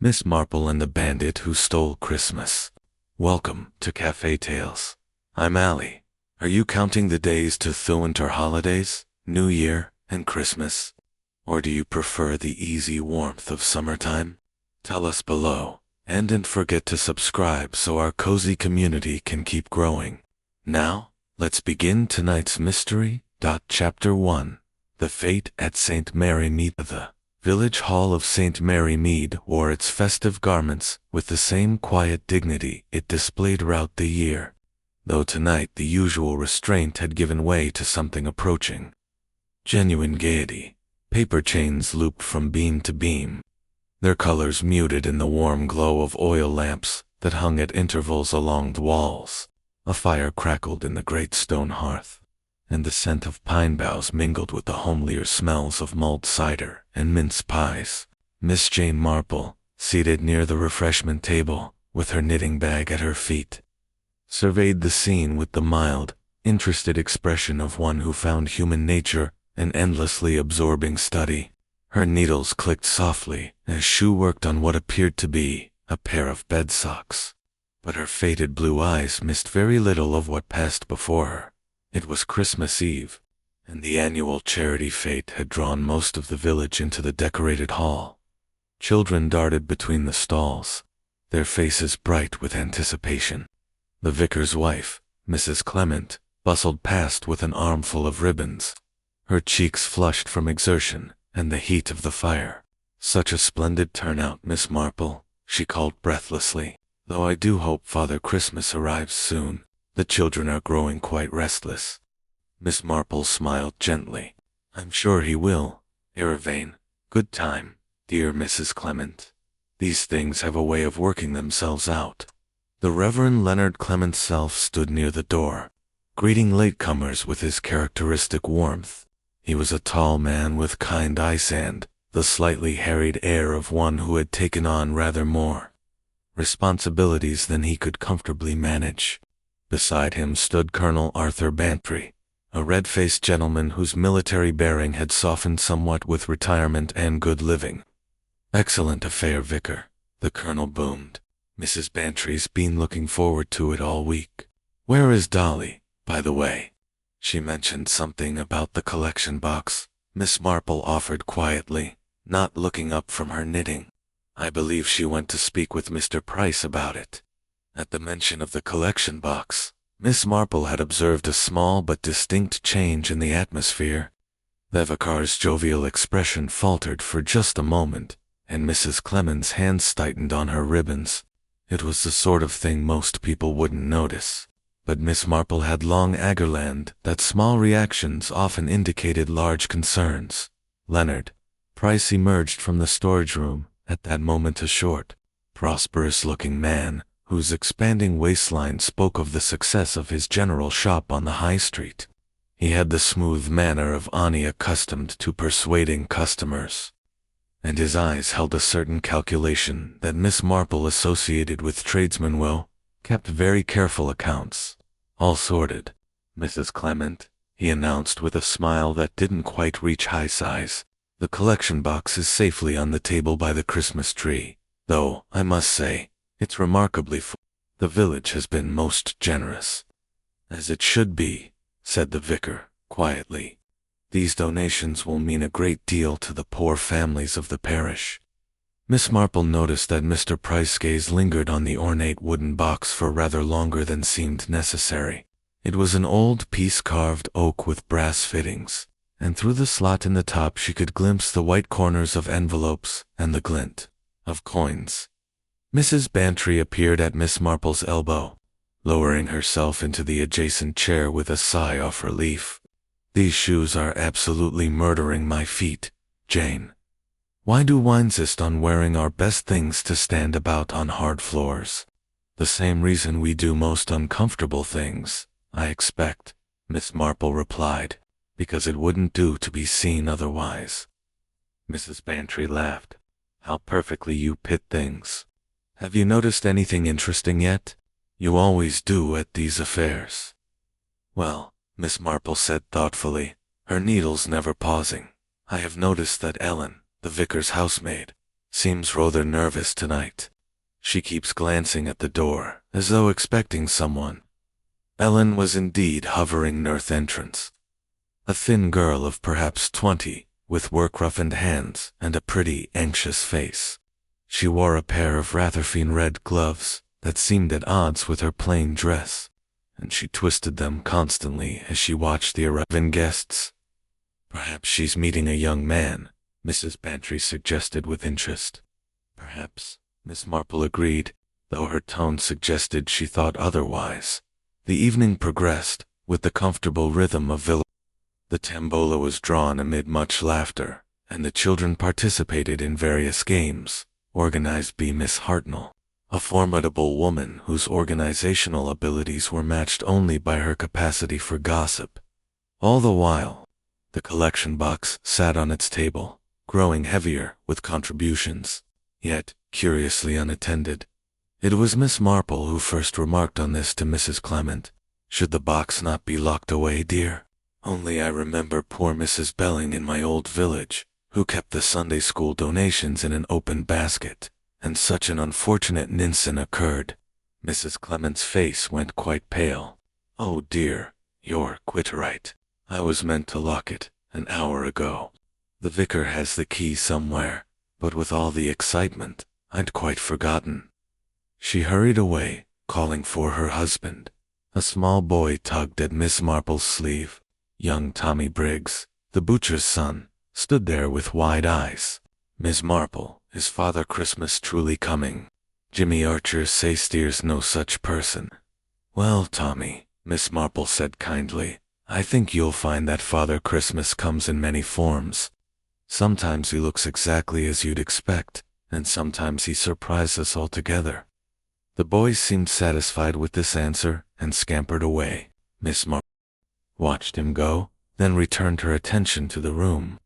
Miss Marple and the Bandit Who Stole Christmas. Welcome to Cafe Tales. I'm Allie. Are you counting the days to winter holidays, New Year, and Christmas? Or do you prefer the easy warmth of summertime? Tell us below, and don't forget to subscribe so our cozy community can keep growing. Now, let's begin tonight's mystery. Chapter 1. The Fate at St. Mary Mead. The village hall of St. Mary Mead wore its festive garments with the same quiet dignity it displayed throughout the year, though tonight the usual restraint had given way to something approaching. Genuine gaiety. Paper chains looped from beam to beam, their colors muted in the warm glow of oil lamps that hung at intervals along the walls. A fire crackled in the great stone hearth, and the scent of pine boughs mingled with the homelier smells of mulled cider and mince pies. Miss Jane Marple, seated near the refreshment table, with her knitting bag at her feet, surveyed the scene with the mild, interested expression of one who found human nature an endlessly absorbing study. Her needles clicked softly as she worked on what appeared to be a pair of bed socks, but her faded blue eyes missed very little of what passed before her. It was Christmas Eve, and the annual charity fete had drawn most of the village into the decorated hall. Children darted between the stalls, their faces bright with anticipation. The vicar's wife, Mrs. Clement, bustled past with an armful of ribbons, her cheeks flushed from exertion and the heat of the fire. "Such a splendid turnout, Miss Marple," she called breathlessly, "though I do hope Father Christmas arrives soon. The children are growing quite restless." Miss Marple smiled gently. "I'm sure he will, Irvine. Good time, dear Mrs. Clement. These things have a way of working themselves out." The Reverend Leonard Clement Self stood near the door, greeting latecomers with his characteristic warmth. He was a tall man with kind eyes and the slightly harried air of one who had taken on rather more responsibilities than he could comfortably manage. Beside him stood Colonel Arthur Bantry, a red-faced gentleman whose military bearing had softened somewhat with retirement and good living. "Excellent affair, Vicar," the colonel boomed. "Mrs. Bantry's been looking forward to it all week. Where is Dolly, by the way?" "She mentioned something about the collection box," Miss Marple offered quietly, not looking up from her knitting. "I believe she went to speak with Mr. Price about it." At the mention of the collection box, Miss Marple had observed a small but distinct change in the atmosphere. The vicar's jovial expression faltered for just a moment, and Mrs. Clement's hands tightened on her ribbons. It was the sort of thing most people wouldn't notice, but Miss Marple had long learned that small reactions often indicated large concerns. Leonard Price emerged from the storage room at that moment, a short, prosperous-looking man whose expanding waistline spoke of the success of his general shop on the high street. He had the smooth manner of Ani accustomed to persuading customers, and his eyes held a certain calculation that Miss Marple associated with tradesmen who kept very careful accounts, all sorted. "Mrs. Clement," he announced with a smile that didn't quite reach high size, "the collection box is safely on the table by the Christmas tree, though, I must say, it's remarkably full. The village has been most generous." "As it should be," said the vicar, quietly. "These donations will mean a great deal to the poor families of the parish." Miss Marple noticed that Mr. Price's gaze lingered on the ornate wooden box for rather longer than seemed necessary. It was an old piece-carved oak with brass fittings, and through the slot in the top she could glimpse the white corners of envelopes and the glint of coins. Mrs. Bantry appeared at Miss Marple's elbow, lowering herself into the adjacent chair with a sigh of relief. "These shoes are absolutely murdering my feet, Jane. Why do we insist on wearing our best things to stand about on hard floors?" "The same reason we do most uncomfortable things, I expect," Miss Marple replied, "because it wouldn't do to be seen otherwise." Mrs. Bantry laughed. "How perfectly you pit things. Have you noticed anything interesting yet? You always do at these affairs." "Well," Miss Marple said thoughtfully, her needles never pausing, "I have noticed that Ellen, the vicar's housemaid, Seems rather nervous tonight. She keeps glancing at the door, as though expecting someone. Ellen was indeed hovering near the entrance. A thin girl of perhaps 20, with work-roughened hands and a pretty, anxious face. She wore a pair of rather fine red gloves that seemed at odds with her plain dress, and she twisted them constantly as she watched the arriving guests. Perhaps she's meeting a young man, Mrs. Bantry suggested with interest. Perhaps, Miss Marple agreed, though her tone suggested she thought otherwise. The evening progressed, with the comfortable rhythm of villa. The tambola was drawn amid much laughter, and the children participated in various games, organized by Miss Hartnell, a formidable woman whose organizational abilities were matched only by her capacity for gossip. All the while, the collection box sat on its table, growing heavier with contributions, yet curiously unattended. It was Miss Marple who first remarked on this to Mrs. Clement. "Should the box not be locked away, dear? Only I remember poor Mrs. Belling in my old village, who kept the Sunday school donations in an open basket, and such an unfortunate incident occurred." Mrs. Clement's face went quite pale. "Oh dear, you're quite right. I was meant to lock it an hour ago. The vicar has the key somewhere, but with all the excitement, I'd quite forgotten." She hurried away, calling for her husband. A small boy tugged at Miss Marple's sleeve. Young Tommy Briggs, the butcher's son, stood there with wide eyes. "Miss Marple, is Father Christmas truly coming? Jimmy Archer says there's no such person." "Well, Tommy," Miss Marple said kindly, "I think you'll find that Father Christmas comes in many forms. Sometimes he looks exactly as you'd expect, and sometimes he surprises us altogether." The boys seemed satisfied with this answer and scampered away. Miss Marple watched him go, then returned her attention to the room.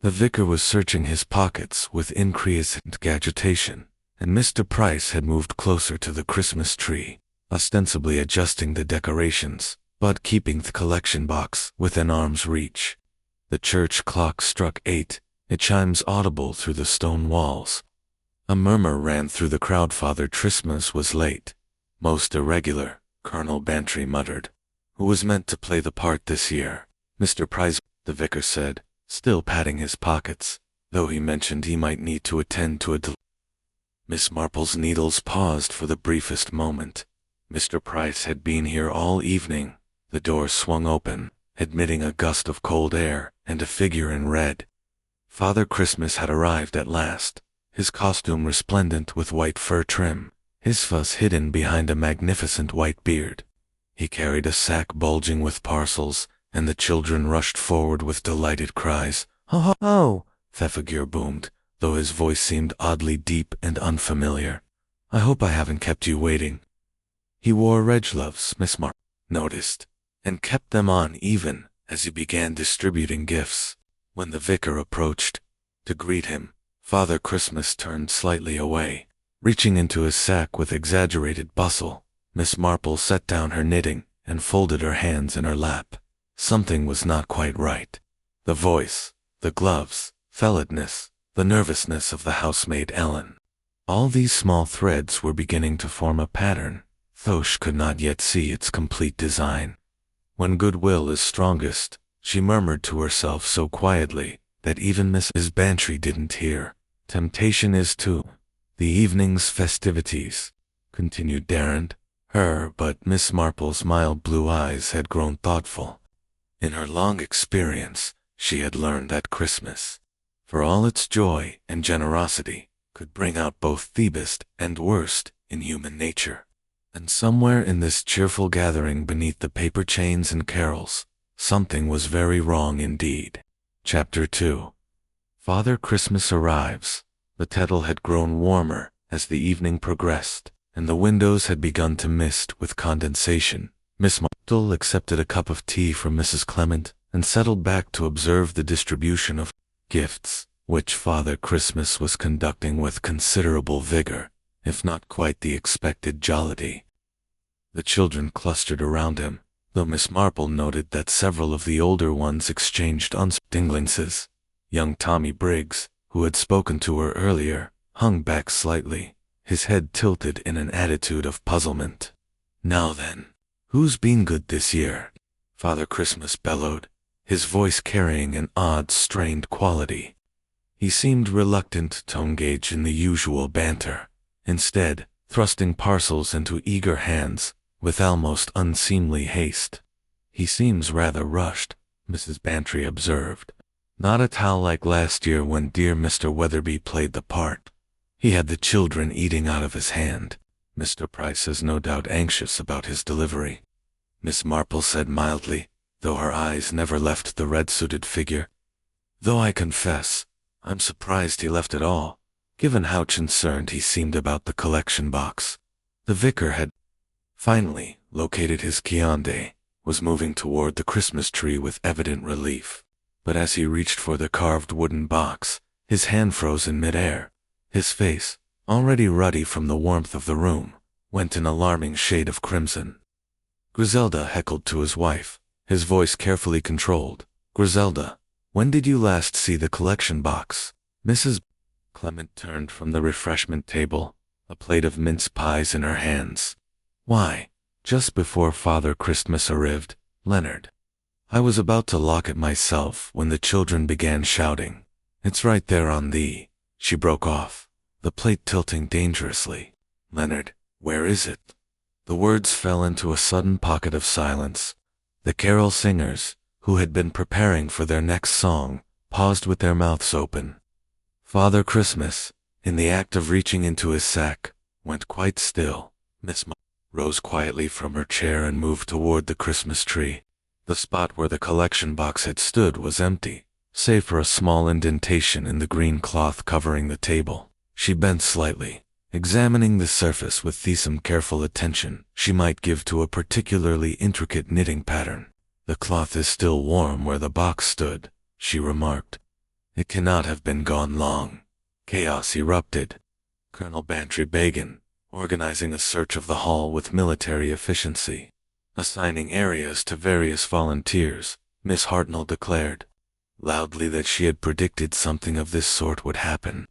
The vicar was searching his pockets with increasing agitation, and Mr. Price had moved closer to the Christmas tree, ostensibly adjusting the decorations, but keeping the collection box within arm's reach. The church clock struck 8, its chimes audible through the stone walls. A murmur ran through the crowd. Father Christmas was late. "Most irregular," Colonel Bantry muttered. "Who was meant to play the part this year?" "Mr. Price," the vicar said, still patting his pockets, though he mentioned he might need to attend to a Miss Marple's needles paused for the briefest moment. Mr. Price had been here all evening. The door swung open, admitting a gust of cold air and a figure in red. Father Christmas had arrived at last, his costume resplendent with white fur trim, his fuzz hidden behind a magnificent white beard. He carried a sack bulging with parcels, and the children rushed forward with delighted cries. "Ho ho ho!" the figure boomed, though his voice seemed oddly deep and unfamiliar. "I hope I haven't kept you waiting." He wore red gloves, Miss Marple noticed, and kept them on even as he began distributing gifts. When the vicar approached to greet him, Father Christmas turned slightly away. Reaching into his sack with exaggerated bustle, Miss Marple set down her knitting and folded her hands in her lap. Something was not quite right. The voice, the gloves, fellowness, the nervousness of the housemaid Ellen. All these small threads were beginning to form a pattern, though she could not yet see its complete design. When goodwill is strongest, she murmured to herself so quietly that even Mrs. Bantry didn't hear. "Temptation is to the evening's festivities," continued Darrand. But Miss Marple's mild blue eyes had grown thoughtful. In her long experience, she had learned that Christmas, for all its joy and generosity, could bring out both the best and worst in human nature. And somewhere in this cheerful gathering beneath the paper chains and carols, something was very wrong indeed. Chapter 2. Father Christmas arrives. The kettle had grown warmer as the evening progressed, and the windows had begun to mist with condensation. Miss Marple accepted a cup of tea from Mrs. Clement and settled back to observe the distribution of gifts, which Father Christmas was conducting with considerable vigor, if not quite the expected jollity. The children clustered around him, though Miss Marple noted that several of the older ones exchanged glances. Young Tommy Briggs, who had spoken to her earlier, hung back slightly, his head tilted in an attitude of puzzlement. "Now then, who's been good this year?" Father Christmas bellowed, his voice carrying an odd, strained quality. He seemed reluctant to engage in the usual banter, instead thrusting parcels into eager hands with almost unseemly haste. "He seems rather rushed," Mrs. Bantry observed. "Not at all like last year when dear Mr. Weatherby played the part. He had the children eating out of his hand. Mr. Price is no doubt anxious about his delivery," Miss Marple said mildly, though her eyes never left the red-suited figure. "Though I confess, I'm surprised he left at all, given how concerned he seemed about the collection box." The vicar had finally located his Chiande, was moving toward the Christmas tree with evident relief. But as he reached for the carved wooden box, his hand froze in midair. His face, already ruddy from the warmth of the room, went an alarming shade of crimson. Griselda heckled to his wife, his voice carefully controlled. "Griselda, when did you last see the collection box?" Mrs. Clement turned from the refreshment table, a plate of mince pies in her hands. "Why, just before Father Christmas arrived, Leonard. I was about to lock it myself when the children began shouting. It's right there on the—" She broke off, the plate tilting dangerously. "Leonard, where is it?" The words fell into a sudden pocket of silence. The carol singers, who had been preparing for their next song, paused with their mouths open. Father Christmas, in the act of reaching into his sack, went quite still. Miss Marple rose quietly from her chair and moved toward the Christmas tree. The spot where the collection box had stood was empty, save for a small indentation in the green cloth covering the table. She bent slightly, examining the surface with some careful attention she might give to a particularly intricate knitting pattern. "The cloth is still warm where the box stood," she remarked. "It cannot have been gone long." Chaos erupted. Colonel Bantry began, organizing a search of the hall with military efficiency. Assigning areas to various volunteers, Miss Hartnell declared loudly that she had predicted something of this sort would happen,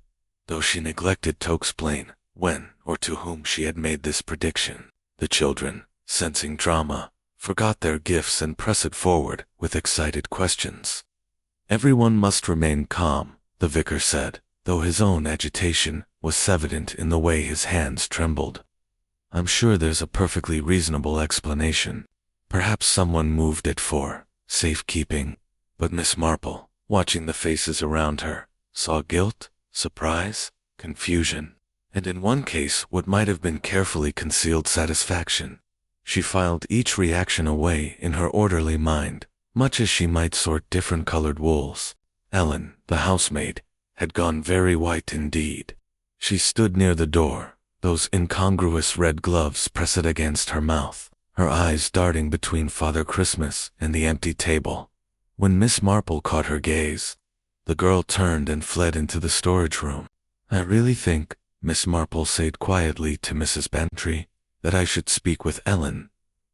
though she neglected to explain when or to whom she had made this prediction. The children, sensing drama, forgot their gifts and pressed forward with excited questions. "Everyone must remain calm," the vicar said, though his own agitation was evident in the way his hands trembled. "I'm sure there's a perfectly reasonable explanation. Perhaps someone moved it for safekeeping." But Miss Marple, watching the faces around her, saw guilt, surprise, confusion, and in one case what might have been carefully concealed satisfaction. She filed each reaction away in her orderly mind, much as she might sort different colored wools. Ellen, the housemaid, had gone very white indeed. She stood near the door, those incongruous red gloves pressed against her mouth, her eyes darting between Father Christmas and the empty table. When Miss Marple caught her gaze, the girl turned and fled into the storage room. "I really think," Miss Marple said quietly to Mrs. Bantry, "that I should speak with Ellen.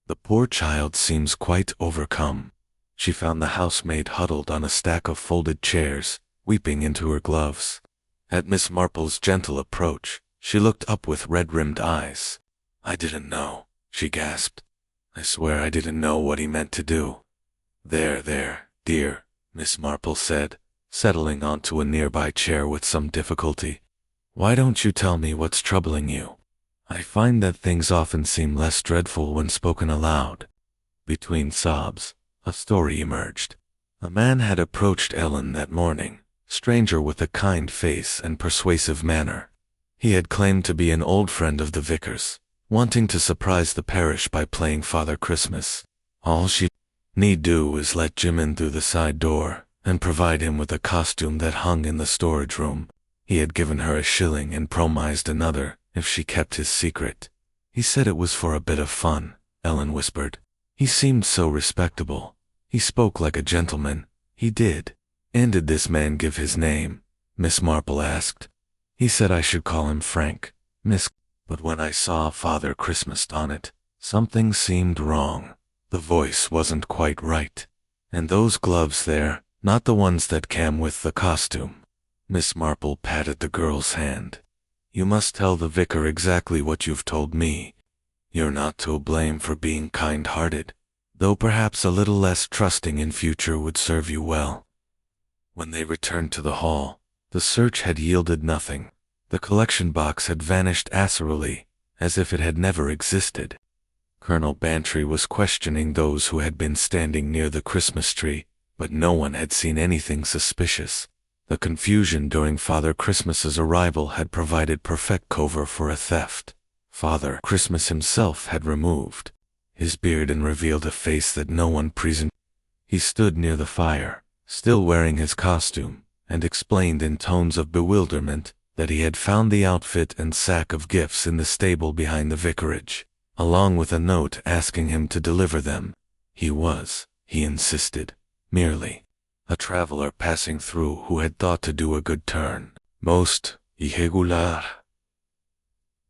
The poor child seems quite overcome." She found the housemaid huddled on a stack of folded chairs, weeping into her gloves. At Miss Marple's gentle approach, she looked up with red-rimmed eyes. "I didn't know," she gasped. "I swear I didn't know what he meant to do." There, dear," Miss Marple said, settling onto a nearby chair with some difficulty. "Why don't you tell me what's troubling you? I find that things often seem less dreadful when spoken aloud." Between sobs, a story emerged. A man had approached Ellen that morning, stranger with a kind face and persuasive manner. He had claimed to be an old friend of the vicar's, wanting to surprise the parish by playing Father Christmas. All she need do was let Jim in through the side door and provide him with a costume that hung in the storage room. He had given her a shilling and promised another if she kept his secret. "He said it was for a bit of fun," Ellen whispered. "He seemed so respectable. He spoke like a gentleman. He did." "And did this man give his name?" Miss Marple asked. "He said I should call him Frank, Miss. But when I saw Father Christmas on it, something seemed wrong. The voice wasn't quite right. And those gloves there, not the ones that came with the costume." Miss Marple patted the girl's hand. You must tell the vicar exactly what you've told me. You're not to blame for being kind-hearted, though perhaps a little less trusting in future would serve you well." When they returned to the hall, the search had yielded nothing. The collection box had vanished acerally, as if it had never existed. Colonel Bantry was questioning those who had been standing near the Christmas tree, but no one had seen anything suspicious. The confusion during Father Christmas's arrival had provided perfect cover for a theft. Father Christmas himself had removed his beard and revealed a face that no one present. He stood near the fire, still wearing his costume, and explained in tones of bewilderment that he had found the outfit and sack of gifts in the stable behind the vicarage, along with a note asking him to deliver them. He insisted, merely a traveler passing through who had thought to do a good turn. Most irregular.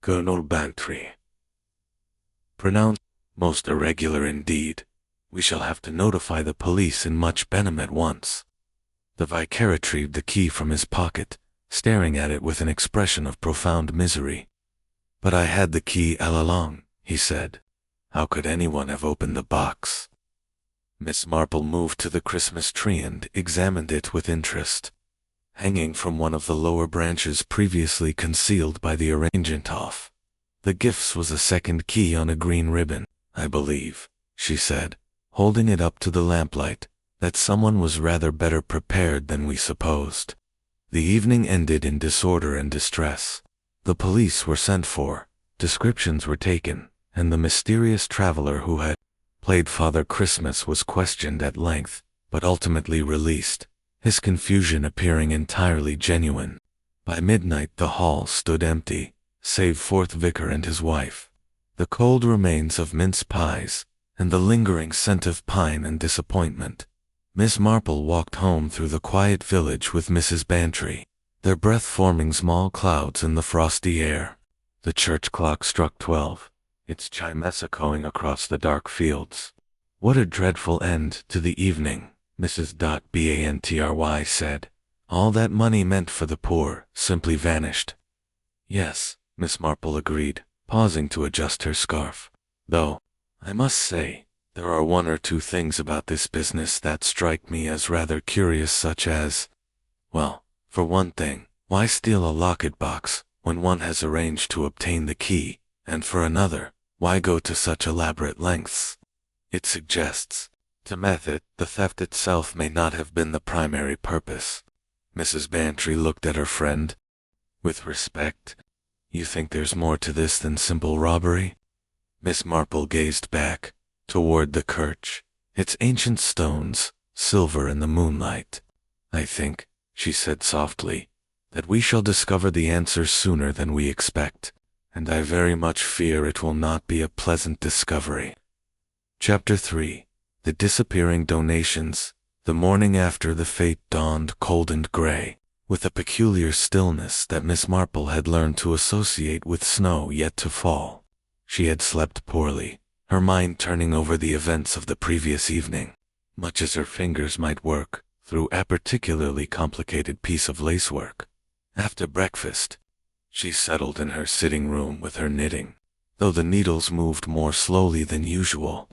Colonel Bantry pronounced, "Most irregular indeed. We shall have to notify the police in Much Benham at once." The vicar retrieved the key from his pocket, staring at it with an expression of profound misery. "But I had the key all along," he said. "How could anyone have opened the box?" Miss Marple moved to the Christmas tree and examined it with interest. Hanging from one of the lower branches previously concealed by the arrangement of the gifts was a second key on a green ribbon. "I believe," she said, holding it up to the lamplight, "that someone was rather better prepared than we supposed." The evening ended in disorder and distress. The police were sent for, descriptions were taken, and the mysterious traveler who had played Father Christmas was questioned at length, but ultimately released, his confusion appearing entirely genuine. By midnight the hall stood empty, save fourth vicar and his wife. The cold remains of mince pies, and the lingering scent of pine and disappointment. Miss Marple walked home through the quiet village with Mrs. Bantry, their breath forming small clouds in the frosty air. The church clock struck 12, its chimes echoing across the dark fields. "What a dreadful end to the evening," Mrs. Bantry said. "All that money meant for the poor simply vanished." "Yes," Miss Marple agreed, pausing to adjust her scarf. "Though, I must say, there are one or two things about this business that strike me as rather curious, such as, well, for one thing, why steal a locket box when one has arranged to obtain the key, and for another, why go to such elaborate lengths? It suggests, to method, the theft itself may not have been the primary purpose." Mrs. Bantry looked at her friend with respect. "You think there's more to this than simple robbery?" Miss Marple gazed back, toward the church, its ancient stones, silver in the moonlight. "I think," she said softly, "that we shall discover the answer sooner than we expect, and I very much fear it will not be a pleasant discovery." Chapter 3. The Disappearing Donations. The morning after the fete dawned cold and gray, with a peculiar stillness that Miss Marple had learned to associate with snow yet to fall. She had slept poorly, her mind turning over the events of the previous evening, much as her fingers might work through a particularly complicated piece of lacework. After breakfast, she settled in her sitting room with her knitting, though the needles moved more slowly than usual.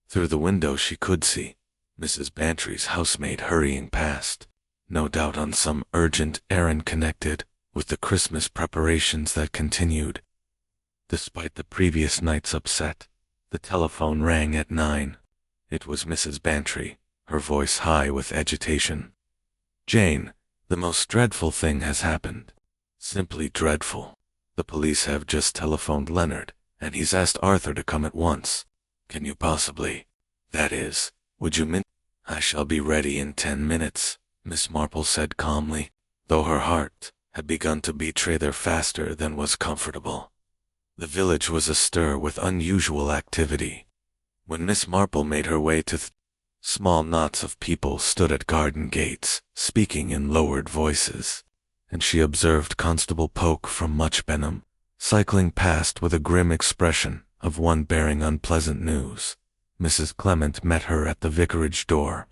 Through the window she could see Mrs. Bantry's housemaid hurrying past, no doubt on some urgent errand connected with the Christmas preparations that continued. Despite the previous night's upset, the telephone rang at 9. It was Mrs. Bantry, her voice high with agitation. "Jane, the most dreadful thing has happened. Simply dreadful. The police have just telephoned Leonard, and he's asked Arthur to come at once. Can you possibly, that is, would you "I shall be ready in 10 minutes, Miss Marple said calmly, though her heart had begun to beat rather faster than was comfortable. The village was astir with unusual activity. When Miss Marple made her way to small knots of people stood at garden gates, speaking in lowered voices, and she observed Constable Polk from Much Benham, cycling past with a grim expression of one bearing unpleasant news. Mrs. Clement met her at the vicarage door.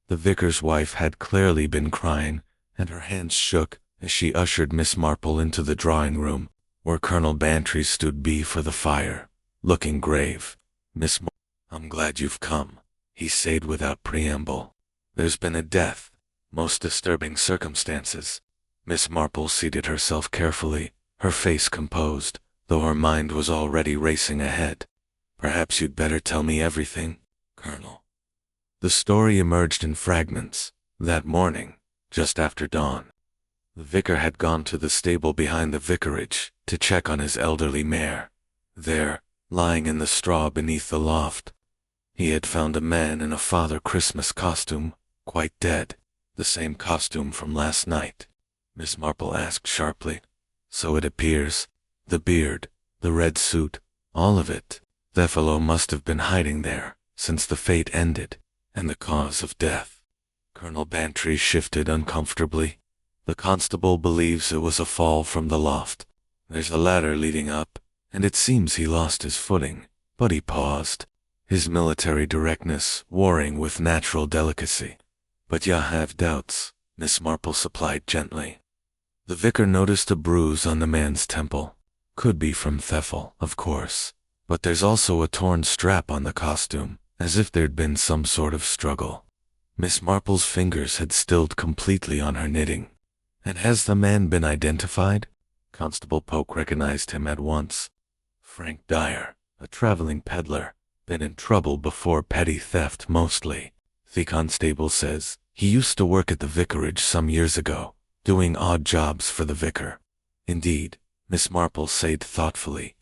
The vicar's wife had clearly been crying, and her hands shook as she ushered Miss Marple into the drawing room, where Colonel Bantry stood before the fire, looking grave. "Miss Marple, I'm glad you've come," he said without preamble. "There's been a death. Most disturbing circumstances." Miss Marple seated herself carefully, her face composed, though her mind was already racing ahead. "Perhaps you'd better tell me everything, Colonel." The story emerged in fragments. That morning, just after dawn, the vicar had gone to the stable behind the vicarage to check on his elderly mare. There, lying in the straw beneath the loft, he had found a man in a Father Christmas costume, quite dead. "The same costume from last night?" Miss Marple asked sharply. "So it appears. The beard, the red suit, all of it. The fellow must have been hiding there since the fate ended. And the cause of death?" Colonel Bantry shifted uncomfortably. "The constable believes it was a fall from the loft. There's a ladder leading up, and it seems he lost his footing." But he paused, his military directness warring with natural delicacy. "But you have doubts," Miss Marple supplied gently. The vicar noticed a bruise on the man's temple. "Could be from theft, of course. But there's also a torn strap on the costume, as if there'd been some sort of struggle." Miss Marple's fingers had stilled completely on her knitting. "And has the man been identified?" Constable Polk recognized him at once. "Frank Dyer, a traveling peddler. Been in trouble before, petty theft mostly. The constable says he used to work at the vicarage some years ago, doing odd jobs for the vicar." "Indeed," Miss Marple said thoughtfully.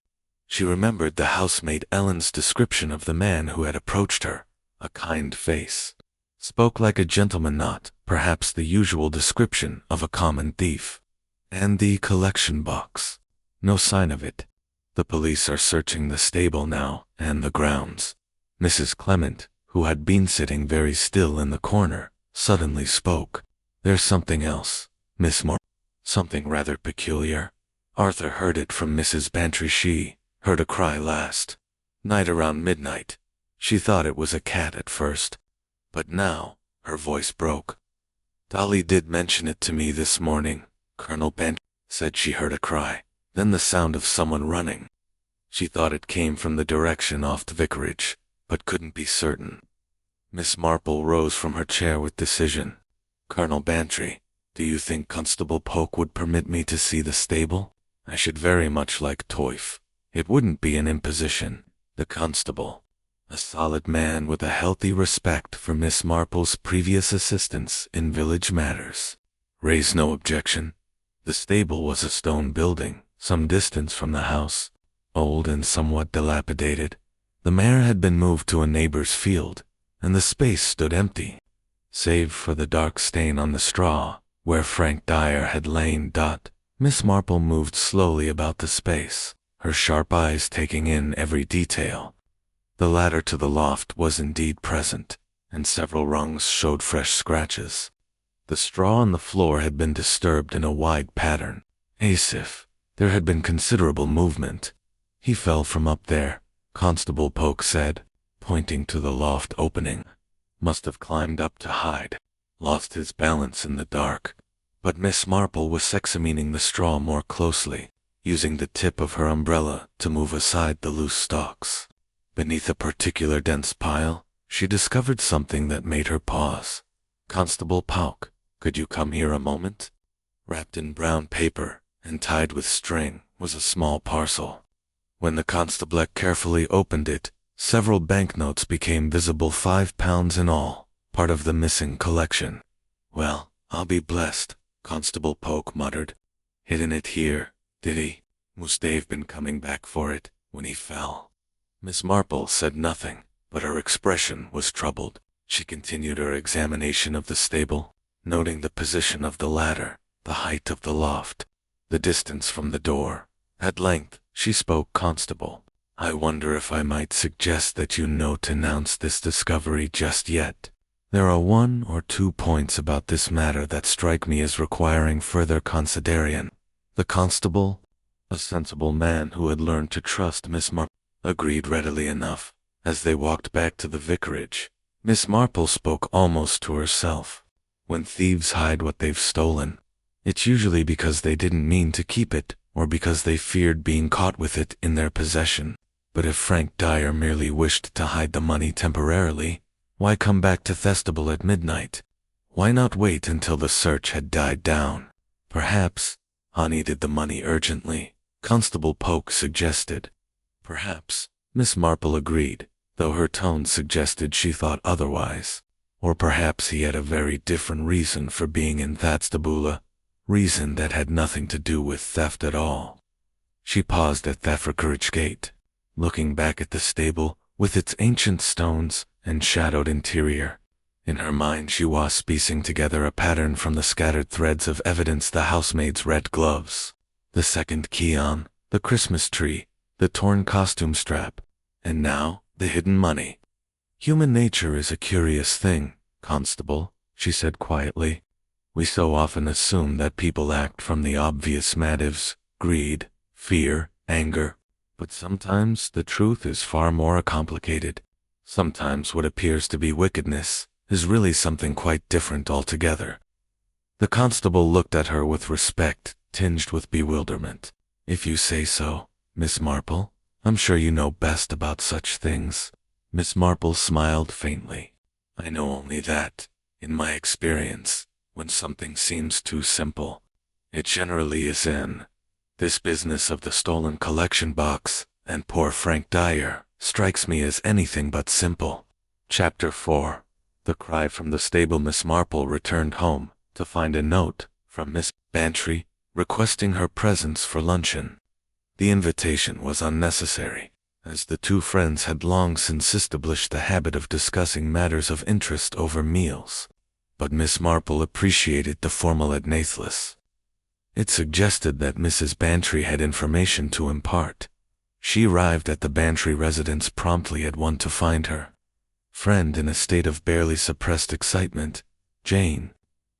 She remembered the housemaid Ellen's description of the man who had approached her. A kind face. Spoke like a gentleman, not, perhaps, the usual description of a common thief. "And the collection box?" "No sign of it. The police are searching the stable now, and the grounds." Mrs. Clement, who had been sitting very still in the corner, suddenly spoke. "There's something else, Miss Moore. Something rather peculiar. Arthur heard it from Mrs. Bantry. She heard a cry last night around midnight. She thought it was a cat at first, but now," her voice broke, "Dolly did mention it to me this morning. Colonel Bandit said she heard a cry, then the sound of someone running. She thought it came from the direction off the vicarage, but couldn't be certain." Miss Marple rose from her chair with decision. "Colonel Bantry, do you think Constable Polk would permit me to see the stable? I should very much like Toif. It wouldn't be an imposition." The constable, a solid man with a healthy respect for Miss Marple's previous assistance in village matters, raised no objection. The stable was a stone building, some distance from the house, old and somewhat dilapidated. The mare had been moved to a neighbor's field, and the space stood empty, save for the dark stain on the straw where Frank Dyer had lain. Miss Marple moved slowly about the space, her sharp eyes taking in every detail. The ladder to the loft was indeed present, and several rungs showed fresh scratches. The straw on the floor had been disturbed in a wide pattern, as if there had been considerable movement. "He fell from up there," Constable Polk said, pointing to the loft opening. "Must have climbed up to hide. Lost his balance in the dark." But Miss Marple was examining the straw more closely, using the tip of her umbrella to move aside the loose stalks. Beneath a particular dense pile, she discovered something that made her pause. "Constable Polk, could you come here a moment?" Wrapped in brown paper and tied with string was a small parcel. When the constable carefully opened it, several banknotes became visible, £5 in all, part of the missing collection. "Well, I'll be blessed," Constable Polk muttered. "Hidden it here, did he? Must they've been coming back for it when he fell." Miss Marple said nothing, but her expression was troubled. She continued her examination of the stable, noting the position of the ladder, the height of the loft, the distance from the door. At length, she spoke. "Constable, I wonder if I might suggest that you not announce this discovery just yet. There are 1 or 2 points about this matter that strike me as requiring further consideration." The constable, a sensible man who had learned to trust Miss Marple, agreed readily enough. As they walked back to the vicarage, Miss Marple spoke almost to herself. "When thieves hide what they've stolen, It's usually because they didn't mean to keep it, or because they feared being caught with it in their possession. But if Frank Dyer merely wished to hide the money temporarily, why come back to Thestable at midnight? Why not wait until the search had died down? Perhaps Han needed the money urgently, Constable Polk suggested. Perhaps Miss Marple agreed, though her tone suggested she thought otherwise. Or perhaps he had a very different reason for being in Thestable, reason that had nothing to do with theft at all. She paused at Thaffercourage Gate, looking back at the stable with its ancient stones and shadowed interior. In her mind she was piecing together a pattern from the scattered threads of evidence: the housemaid's red gloves, the second key on, the Christmas tree, the torn costume strap, and now the hidden money. Human nature is a curious thing, Constable, she said quietly. We so often assume that people act from the obvious motives: greed, fear, anger. But sometimes the truth is far more complicated. Sometimes what appears to be wickedness is really something quite different altogether. The constable looked at her with respect, tinged with bewilderment. If you say so, Miss Marple, I'm sure you know best about such things. Miss Marple smiled faintly. I know only that, in my experience, when something seems too simple, it generally is in. This business of the stolen collection box and poor Frank Dyer strikes me as anything but simple. Chapter 4. The cry from the stable. Miss Marple returned home to find a note from Miss Bantry requesting her presence for luncheon. The invitation was unnecessary, as the two friends had long since established the habit of discussing matters of interest over meals. But Miss Marple appreciated the formal nathless. It suggested that Mrs. Bantry had information to impart. She arrived at the Bantry residence promptly at 1 to find her friend in a state of barely suppressed excitement. Jane,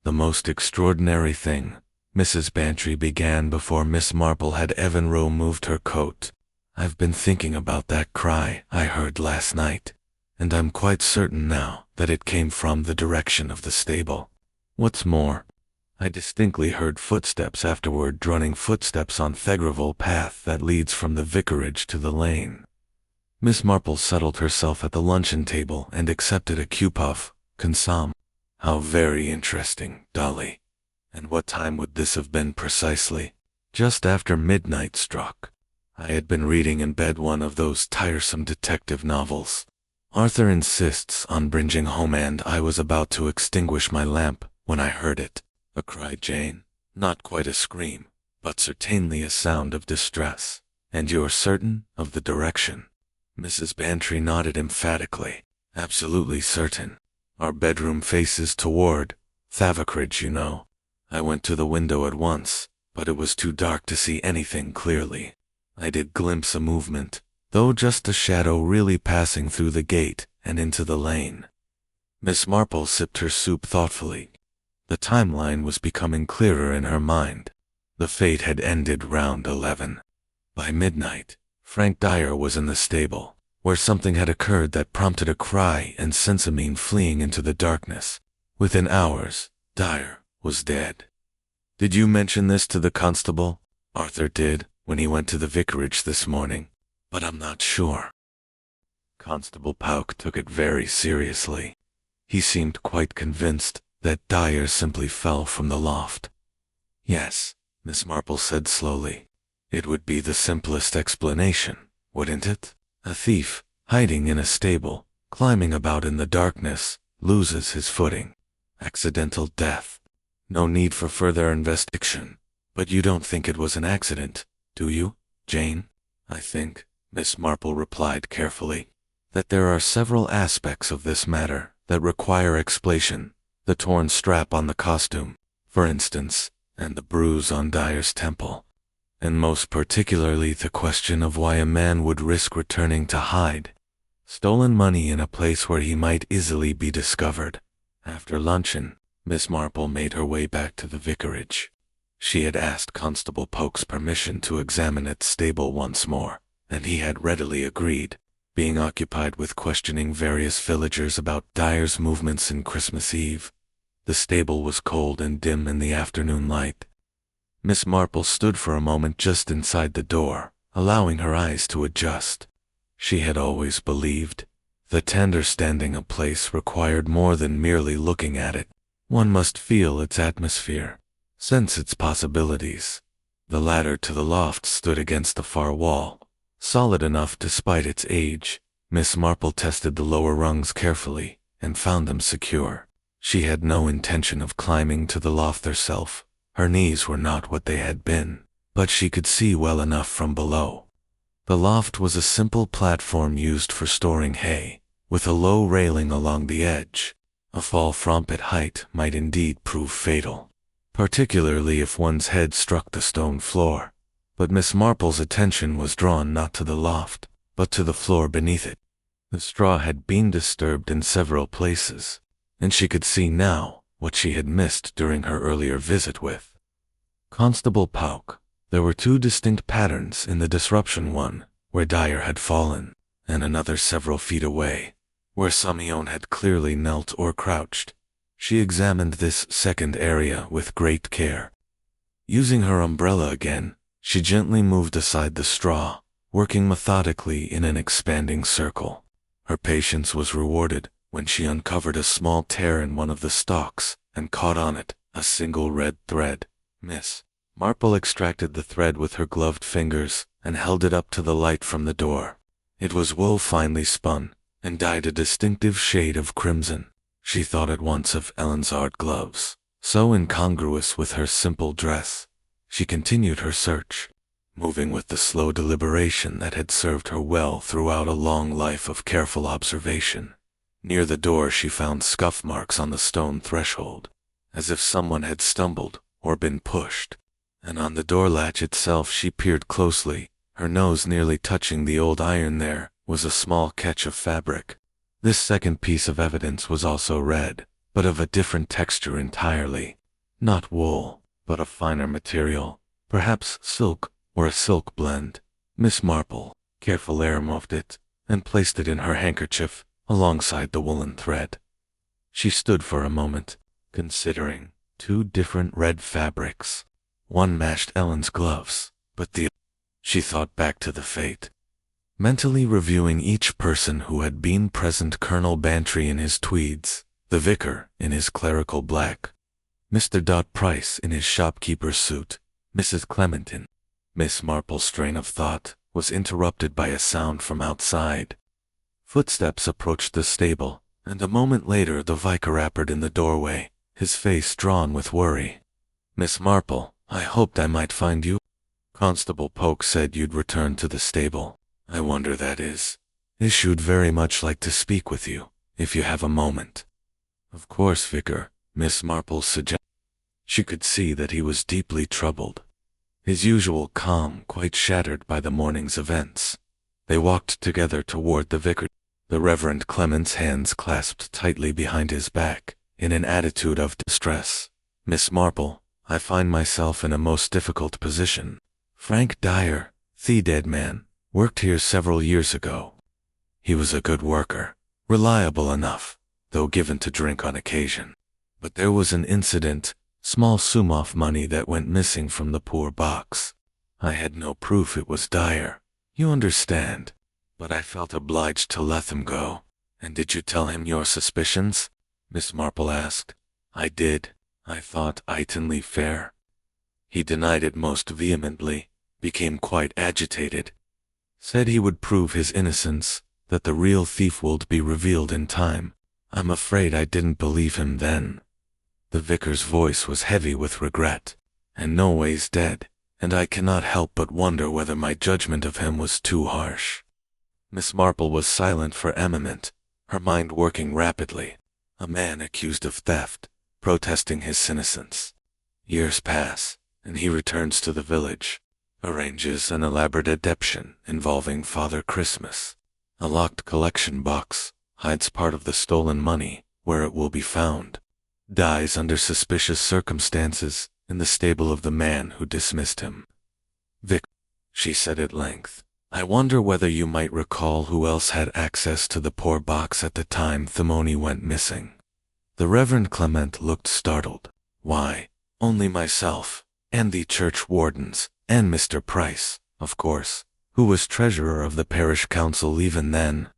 the most extraordinary thing, Mrs. Bantry began before Miss Marple had even removed her coat. I've been thinking about that cry I heard last night, and I'm quite certain now that it came from the direction of the stable. What's more, I distinctly heard footsteps afterward, running footsteps on Thegreville path that leads from the vicarage to the lane. Miss Marple settled herself at the luncheon table and accepted a cuppuff, consomme. How very interesting, Dolly. And what time would this have been precisely? Just after midnight struck. I had been reading in bed one of those tiresome detective novels. Arthur insists on bringing home, and I was about to extinguish my lamp when I heard it. Cried Jane. Not quite a scream, but certainly a sound of distress. And you're certain of the direction? Mrs. Bantry nodded emphatically. Absolutely certain. Our bedroom faces toward Thavackridge, you know. I went to the window at once, but it was too dark to see anything clearly. I did glimpse a movement, though just a shadow really passing through the gate and into the lane. Miss Marple sipped her soup thoughtfully. The timeline was becoming clearer in her mind. The fate had ended round 11. By midnight, Frank Dyer was in the stable, where something had occurred that prompted a cry and Sensimine fleeing into the darkness. Within hours, Dyer was dead. Did you mention this to the constable? Arthur did, when he went to the vicarage this morning, but I'm not sure. Constable Pauck took it very seriously. He seemed quite convinced that Dyer simply fell from the loft. Yes, Miss Marple said slowly. It would be the simplest explanation, wouldn't it? A thief, hiding in a stable, climbing about in the darkness, loses his footing. Accidental death. No need for further investigation. But you don't think it was an accident, do you, Jane? I think, Miss Marple replied carefully, that there are several aspects of this matter that require explanation. The torn strap on the costume, for instance, and the bruise on Dyer's temple. And most particularly the question of why a man would risk returning to hide stolen money in a place where he might easily be discovered. After luncheon, Miss Marple made her way back to the vicarage. She had asked Constable Polk's permission to examine its stable once more, and he had readily agreed, being occupied with questioning various villagers about Dyer's movements in Christmas Eve. The stable was cold and dim in the afternoon light, Miss Marple stood for a moment just inside the door, allowing her eyes to adjust. She had always believed that understanding a place required more than merely looking at it. One must feel its atmosphere, sense its possibilities. The ladder to the loft stood against the far wall, solid enough despite its age. Miss Marple tested the lower rungs carefully and found them secure. She had no intention of climbing to the loft herself. Her knees were not what they had been, but she could see well enough from below. The loft was a simple platform used for storing hay, with a low railing along the edge. A fall from it height might indeed prove fatal, particularly if one's head struck the stone floor. But Miss Marple's attention was drawn not to the loft, but to the floor beneath it. The straw had been disturbed in several places, and she could see now what she had missed during her earlier visit with Constable Pauk. There were two distinct patterns in the disruption, one where Dyer had fallen, and another several feet away, where Simeon had clearly knelt or crouched. She examined this second area with great care. Using her umbrella again, she gently moved aside the straw, working methodically in an expanding circle. Her patience was rewarded when she uncovered a small tear in one of the stalks and caught on it a single red thread. Miss Marple extracted the thread with her gloved fingers and held it up to the light from the door. It was wool finely spun and dyed a distinctive shade of crimson. She thought at once of Ellen's art gloves, so incongruous with her simple dress. She continued her search, moving with the slow deliberation that had served her well throughout a long life of careful observation. Near the door she found scuff marks on the stone threshold, as if someone had stumbled or been pushed, and on the door latch itself she peered closely, her nose nearly touching the old iron. There was a small catch of fabric. This second piece of evidence was also red, but of a different texture entirely. Not wool, but a finer material, perhaps silk or a silk blend. Miss Marple carefully removed it and placed it in her handkerchief alongside the woolen thread. She stood for a moment, considering two different red fabrics. One matched Ellen's gloves, but she thought back to the fate, mentally reviewing each person who had been present: Colonel Bantry in his tweeds, the vicar in his clerical black, Mr. Price in his shopkeeper's suit, Mrs. Clementin. Miss Marple's strain of thought was interrupted by a sound from outside. Footsteps approached the stable, and a moment later the vicar appeared in the doorway, his face drawn with worry. "Miss Marple, I hoped I might find you. Constable Polk said you'd return to the stable. I wonder that is. Issued very much like to speak with you, if you have a moment." "Of course, Vicar," Miss Marple suggested. She could see that he was deeply troubled, his usual calm quite shattered by the morning's events. They walked together toward the vicar, the Reverend Clement's hands clasped tightly behind his back, in an attitude of distress. "Miss Marple, I find myself in a most difficult position. Frank Dyer, the dead man, worked here several years ago. He was a good worker, reliable enough, though given to drink on occasion. But there was an incident, small sum of money that went missing from the poor box. I had no proof it was Dyer, you understand, but I felt obliged to let him go." "And did you tell him your suspicions?" Miss Marple asked. "I did. I thought it'nly fair." He denied it most vehemently, became quite agitated. Said he would prove his innocence, that the real thief would be revealed in time. I'm afraid I didn't believe him then. The vicar's voice was heavy with regret. "And no ways dead, and I cannot help but wonder whether my judgment of him was too harsh." Miss Marple was silent for a moment, her mind working rapidly. A man accused of theft, protesting his innocence. Years pass, and he returns to the village, arranges an elaborate adeption involving Father Christmas. A locked collection box hides part of the stolen money where it will be found. Dies under suspicious circumstances in the stable of the man who dismissed him. "Vic," she said at length, "I wonder whether you might recall who else had access to the poor box at the time Thimone went missing." The Reverend Clement looked startled. "Why, only myself. and the church wardens, and Mr. Price, of course, who was treasurer of the parish council even then.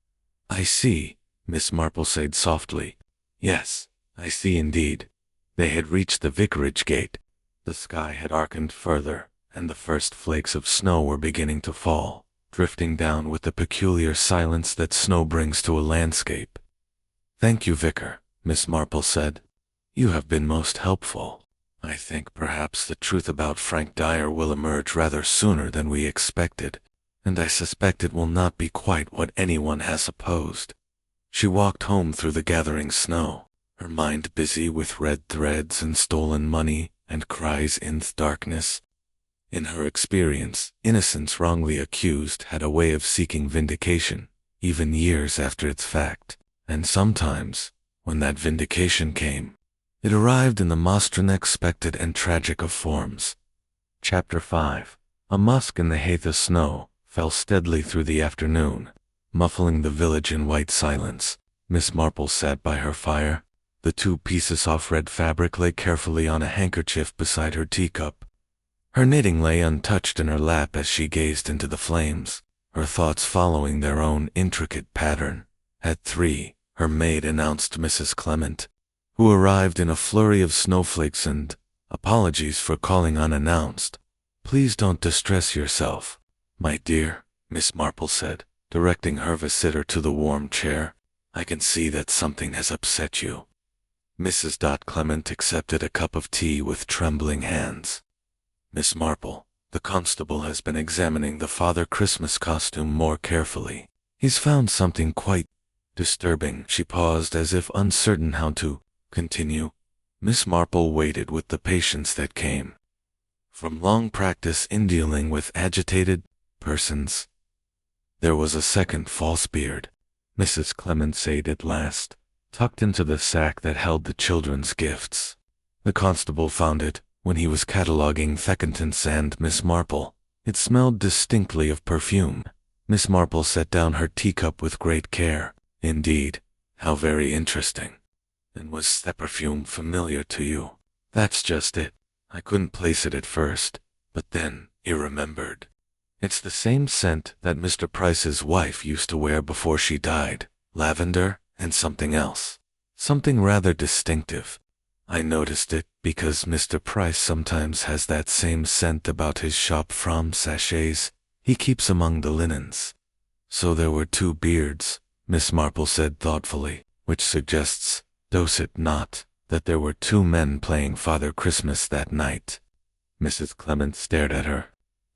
I see, Miss Marple said softly. Yes, I see indeed. They had reached the vicarage gate. The sky had darkened further, and the first flakes of snow were beginning to fall, drifting down with the peculiar silence that snow brings to a landscape. Thank you, Vicar, Miss Marple said. You have been most helpful. I think perhaps the truth about Frank Dyer will emerge rather sooner than we expected, and I suspect it will not be quite what anyone has supposed. She walked home through the gathering snow, her mind busy with red threads and stolen money and cries in the darkness. In her experience, innocence wrongly accused had a way of seeking vindication, even years after its fact, and sometimes, when that vindication came, it arrived in the most unexpected and tragic of forms. Chapter 5. A musk in the haze of snow fell steadily through the afternoon, muffling the village in white silence. Miss Marple sat by her fire. The 2 pieces of red fabric lay carefully on a handkerchief beside her teacup. Her knitting lay untouched in her lap as she gazed into the flames, her thoughts following their own intricate pattern. At 3, her maid announced Mrs. Clement, who arrived in a flurry of snowflakes and apologies for calling unannounced. Please don't distress yourself, my dear, Miss Marple said, directing her visitor to the warm chair. I can see that something has upset you. Mrs. Clement accepted a cup of tea with trembling hands. Miss Marple, the constable has been examining the Father Christmas costume more carefully. He's found something quite disturbing. She paused as if uncertain how to continue. Miss Marple waited with the patience that came from long practice in dealing with agitated persons. There was a second false beard, Mrs. Clement said at last, tucked into the sack that held the children's gifts. The constable found it when he was cataloguing Fecundance and Miss Marple. It smelled distinctly of perfume. Miss Marple set down her teacup with great care. Indeed, how very interesting. And was that perfume familiar to you? That's just it. I couldn't place it at first, but then he remembered. It's the same scent that Mr. Price's wife used to wear before she died. Lavender and something else. Something rather distinctive. I noticed it because Mr. Price sometimes has that same scent about his shop from sachets he keeps among the linens. So there were 2 beards, Miss Marple said thoughtfully, which suggests, does it not, that there were 2 men playing Father Christmas that night? Mrs. Clement stared at her.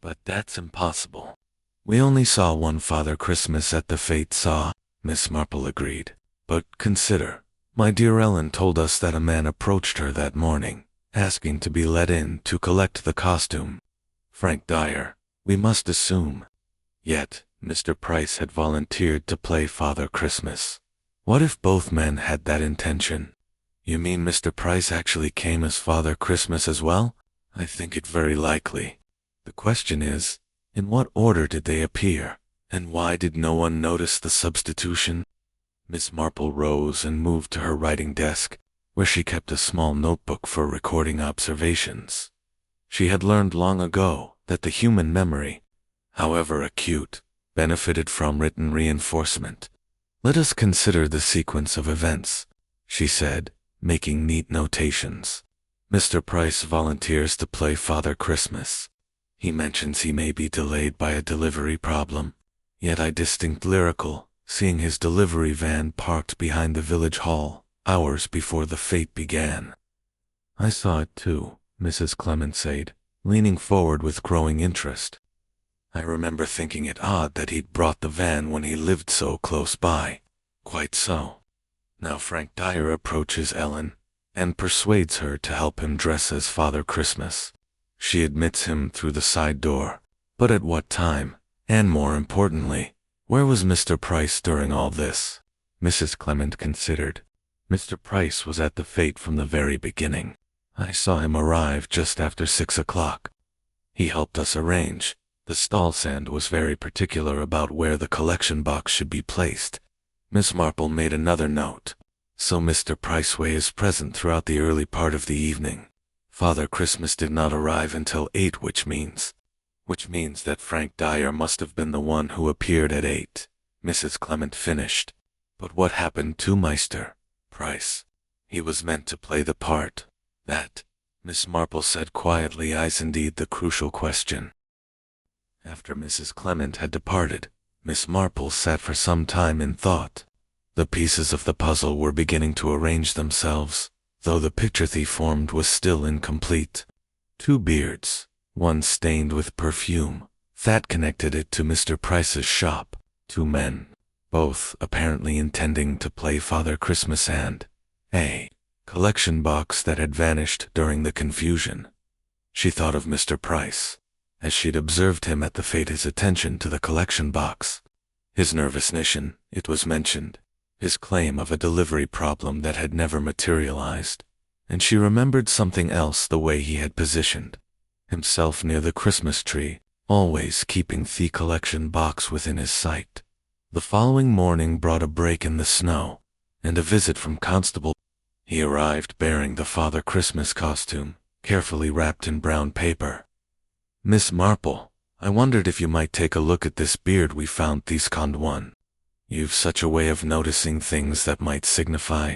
But that's impossible. We only saw one Father Christmas at the fete saw, Miss Marple agreed. But consider, my dear Ellen told us that a man approached her that morning, asking to be let in to collect the costume. Frank Dyer, we must assume. Yet, Mr. Price had volunteered to play Father Christmas. What if both men had that intention? You mean Mr. Price actually came as Father Christmas as well? I think it very likely. The question is, in what order did they appear, and why did no one notice the substitution? Miss Marple rose and moved to her writing desk, where she kept a small notebook for recording observations. She had learned long ago that the human memory, however acute, benefited from written reinforcement. Let us consider the sequence of events, she said, making neat notations. Mr. Price volunteers to play Father Christmas. He mentions he may be delayed by a delivery problem, yet I distinct lyrical, seeing his delivery van parked behind the village hall, hours before the fete began. I saw it too, Mrs. Clement said, leaning forward with growing interest. I remember thinking it odd that he'd brought the van when he lived so close by. Quite so. Now Frank Dyer approaches Ellen and persuades her to help him dress as Father Christmas. She admits him through the side door. But at what time? And more importantly, where was Mr. Price during all this? Mrs. Clement considered. Mr. Price was at the fete from the very beginning. I saw him arrive just after 6 o'clock. He helped us arrange. The stall stand was very particular about where the collection box should be placed. Miss Marple made another note. So Mr. Price is present throughout the early part of the evening. Father Christmas did not arrive until 8, which means that Frank Dyer must have been the one who appeared at 8, Mrs. Clement finished. But what happened to Meister Price? He was meant to play the part. That, Miss Marple said quietly, is indeed the crucial question. After Mrs. Clement had departed, Miss Marple sat for some time in thought. The pieces of the puzzle were beginning to arrange themselves, though the picture they formed was still incomplete. 2 beards, one stained with perfume, that connected it to Mr. Price's shop. 2 men, both apparently intending to play Father Christmas, and a collection box that had vanished during the confusion. She thought of Mr. Price, as she'd observed him at the fete, his attention to the collection box, his nervousness, it was mentioned, his claim of a delivery problem that had never materialized, and she remembered something else, the way he had positioned himself near the Christmas tree, always keeping the collection box within his sight. The following morning brought a break in the snow, and a visit from Constable. He arrived bearing the Father Christmas costume, carefully wrapped in brown paper. "Miss Marple, I wondered if you might take a look at this beard we found this cond one. You've such a way of noticing things that might signify."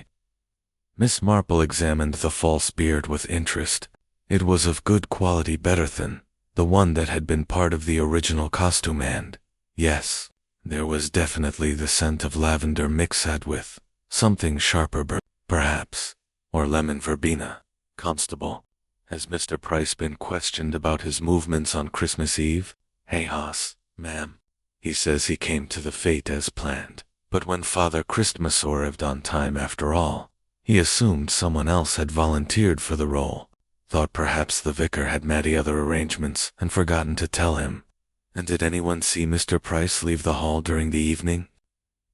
Miss Marple examined the false beard with interest. It was of good quality, better than the one that had been part of the original costume, and, yes, there was definitely the scent of lavender mixed with something sharper, perhaps, or lemon verbena. "Constable, has Mr. Price been questioned about his movements on Christmas Eve?" "Hey, Hoss, ma'am. He says he came to the fete as planned, but when Father Christmas arrived on time after all, he assumed someone else had volunteered for the role. Thought perhaps the vicar had many other arrangements and forgotten to tell him." "And did anyone see Mr. Price leave the hall during the evening?"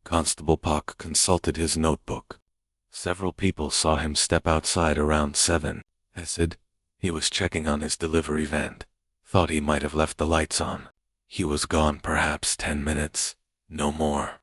Constable Pock consulted his notebook. "Several people saw him step outside around 7. I said he was checking on his delivery van. Thought he might have left the lights on. He was gone perhaps 10 minutes, no more."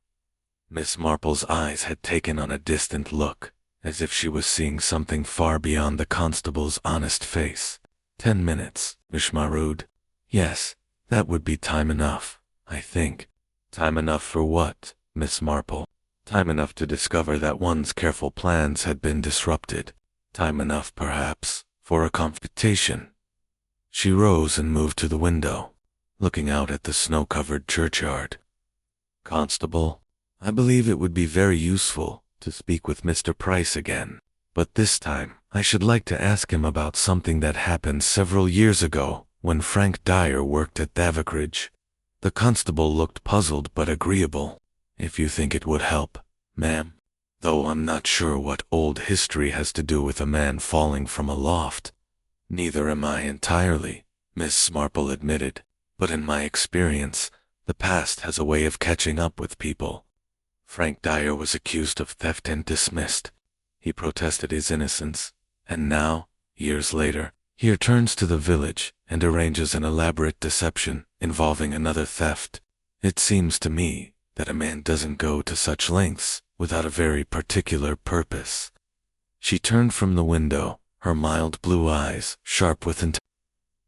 Miss Marple's eyes had taken on a distant look, as if she was seeing something far beyond the constable's honest face. 10 minutes, Miss Marud? Yes, that would be time enough, I think. Time enough for what, Miss Marple? Time enough to discover that one's careful plans had been disrupted. Time enough, perhaps, for a confrontation. She rose and moved to the window, looking out at the snow-covered churchyard. "Constable, I believe it would be very useful to speak with Mr. Price again, but this time I should like to ask him about something that happened several years ago when Frank Dyer worked at the vicarage." The constable looked puzzled but agreeable. "If you think it would help, ma'am. Though I'm not sure what old history has to do with a man falling from a loft." "Neither am I entirely," Miss Marple admitted, "but in my experience, the past has a way of catching up with people. Frank Dyer was accused of theft and dismissed. He protested his innocence, and now, years later, he returns to the village and arranges an elaborate deception involving another theft. It seems to me that a man doesn't go to such lengths without a very particular purpose." She turned from the window, her mild blue eyes sharp with intent.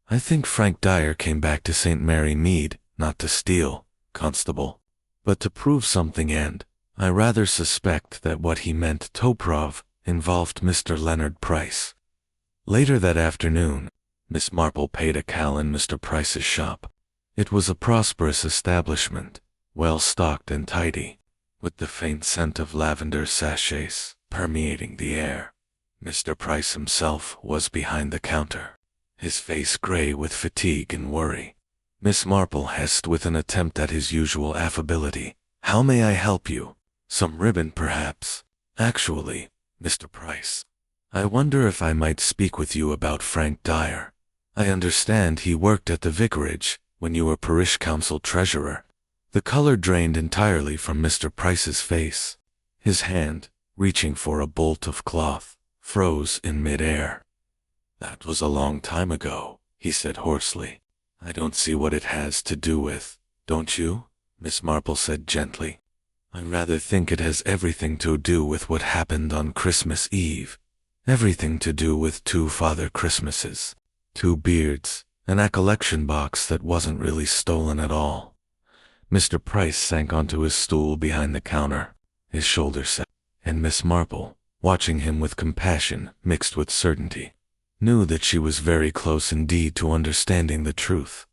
"I think Frank Dyer came back to St. Mary Mead, not to steal, Constable, but to prove something, and I rather suspect that what he meant to prove involved Mr. Leonard Price." Later that afternoon, Miss Marple paid a call in Mr. Price's shop. It was a prosperous establishment, well stocked and tidy, with the faint scent of lavender sachets permeating the air. Mr. Price himself was behind the counter, his face gray with fatigue and worry. Miss Marple asked with an attempt at his usual affability, "How may I help you? Some ribbon, perhaps?" "Actually, Mr. Price, I wonder if I might speak with you about Frank Dyer. I understand he worked at the vicarage when you were parish council treasurer." The color drained entirely from Mr. Price's face. His hand, reaching for a bolt of cloth, froze in mid-air. "That was a long time ago," he said hoarsely. "I don't see what it has to do with, don't you?" Miss Marple said gently. "I rather think it has everything to do with what happened on Christmas Eve." Everything to do with 2 Father Christmases, 2 beards, and a collection box that wasn't really stolen at all. Mr. Price sank onto his stool behind the counter, his shoulders set, and Miss Marple, watching him with compassion mixed with certainty, knew that she was very close indeed to understanding the truth.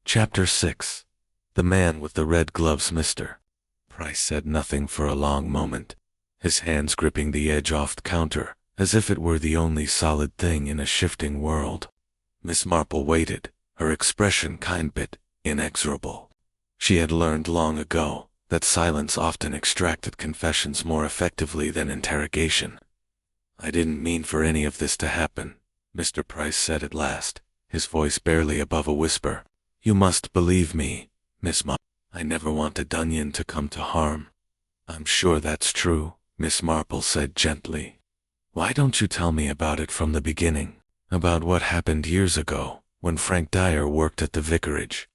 Chapter 6. The Man with the Red Gloves. Mr. Price said nothing for a long moment, his hands gripping the edge off the counter, as if it were the only solid thing in a shifting world. Miss Marple waited, her expression kind bit inexorable. She had learned long ago that silence often extracted confessions more effectively than interrogation. "I didn't mean for any of this to happen," Mr. Price said at last, his voice barely above a whisper. "You must believe me, Miss Marple. I never wanted Dunyan to come to harm." "I'm sure that's true," Miss Marple said gently. "Why don't you tell me about it from the beginning? About what happened years ago, when Frank Dyer worked at the vicarage?"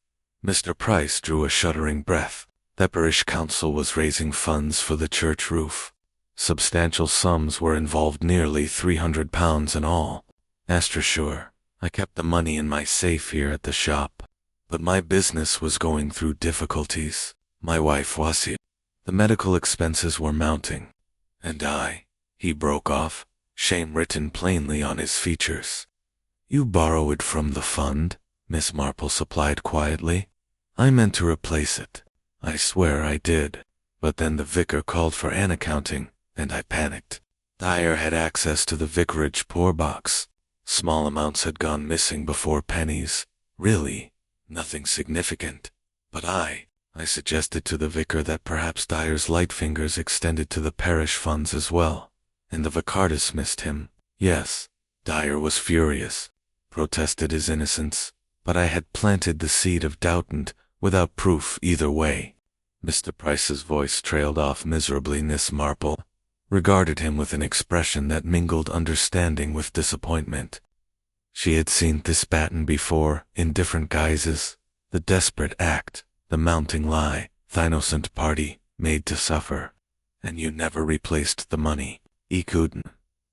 Mr. Price drew a shuddering breath. The parish council was raising funds for the church roof. Substantial sums were involved, nearly £300 in all. "Sure, I kept the money in my safe here at the shop. But my business was going through difficulties. My wife was ill. The medical expenses were mounting. And he broke off, shame written plainly on his features. "You borrow it from the fund," Miss Marple supplied quietly. "I meant to replace it. I swear I did. But then the vicar called for an accounting, and I panicked. Dyer had access to the vicarage poor box. Small amounts had gone missing before pennies. Really, nothing significant. But I suggested to the vicar that perhaps Dyer's light fingers extended to the parish funds as well, and the vicar dismissed him. Yes, Dyer was furious, protested his innocence, but I had planted the seed of doubt and, without proof either way." Mr. Price's voice trailed off miserably. Miss Marple regarded him with an expression that mingled understanding with disappointment. She had seen this pattern before, in different guises: the desperate act, the mounting lie, the innocent party, made to suffer. "And you never replaced the money?" "I couldn't.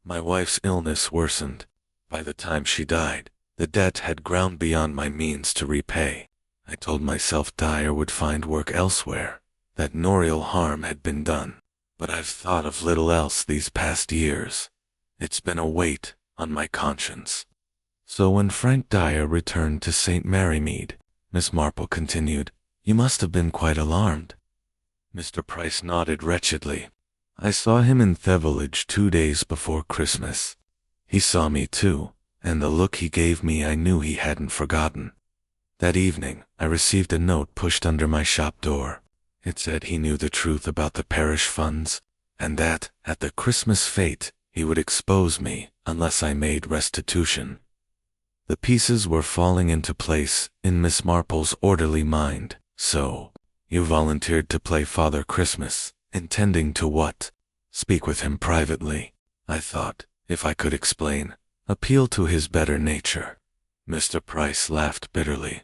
My wife's illness worsened. By the time she died, the debt had grown beyond my means to repay. I told myself Dyer would find work elsewhere, that no real harm had been done. But I've thought of little else these past years. It's been a weight on my conscience." "So when Frank Dyer returned to St. Mary Mead," Miss Marple continued, "you must have been quite alarmed." Mr. Price nodded wretchedly. "I saw him in the village 2 days before Christmas. He saw me too, and the look he gave me I knew he hadn't forgotten. That evening I received a note pushed under my shop door. It said he knew the truth about the parish funds, and that, at the Christmas fete, he would expose me unless I made restitution." The pieces were falling into place in Miss Marple's orderly mind. "So, you volunteered to play Father Christmas, intending to what?" "Speak with him privately. I thought, if I could explain, appeal to his better nature." Mr. Price laughed bitterly.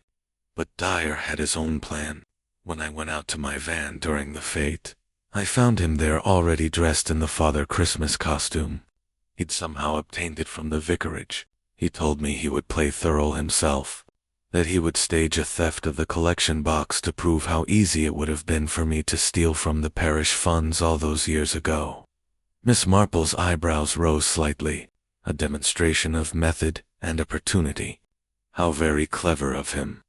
"But Dyer had his own plan. When I went out to my van during the fete, I found him there already dressed in the Father Christmas costume. He'd somehow obtained it from the vicarage. He told me he would play thorough himself, that he would stage a theft of the collection box to prove how easy it would have been for me to steal from the parish funds all those years ago." Miss Marple's eyebrows rose slightly, a demonstration of method and opportunity. "How very clever of him."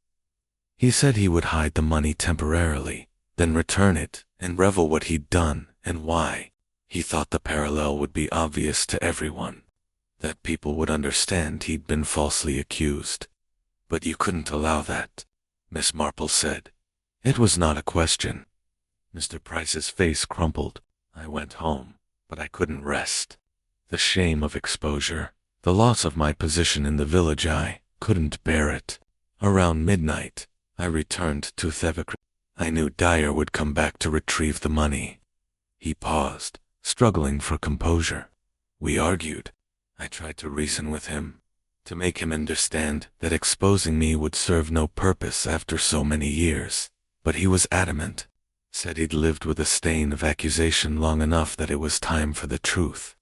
"He said he would hide the money temporarily, then return it and reveal what he'd done and why. He thought the parallel would be obvious to everyone, that people would understand he'd been falsely accused." "But you couldn't allow that," Miss Marple said. "It was not a question." Mr. Price's face crumpled. "I went home, but I couldn't rest. The shame of exposure, the loss of my position in the village, I couldn't bear it. Around midnight, I returned to Thevicre. I knew Dyer would come back to retrieve the money." He paused, struggling for composure. "We argued. I tried to reason with him, to make him understand that exposing me would serve no purpose after so many years. But he was adamant, said he'd lived with a stain of accusation long enough that it was time for the truth.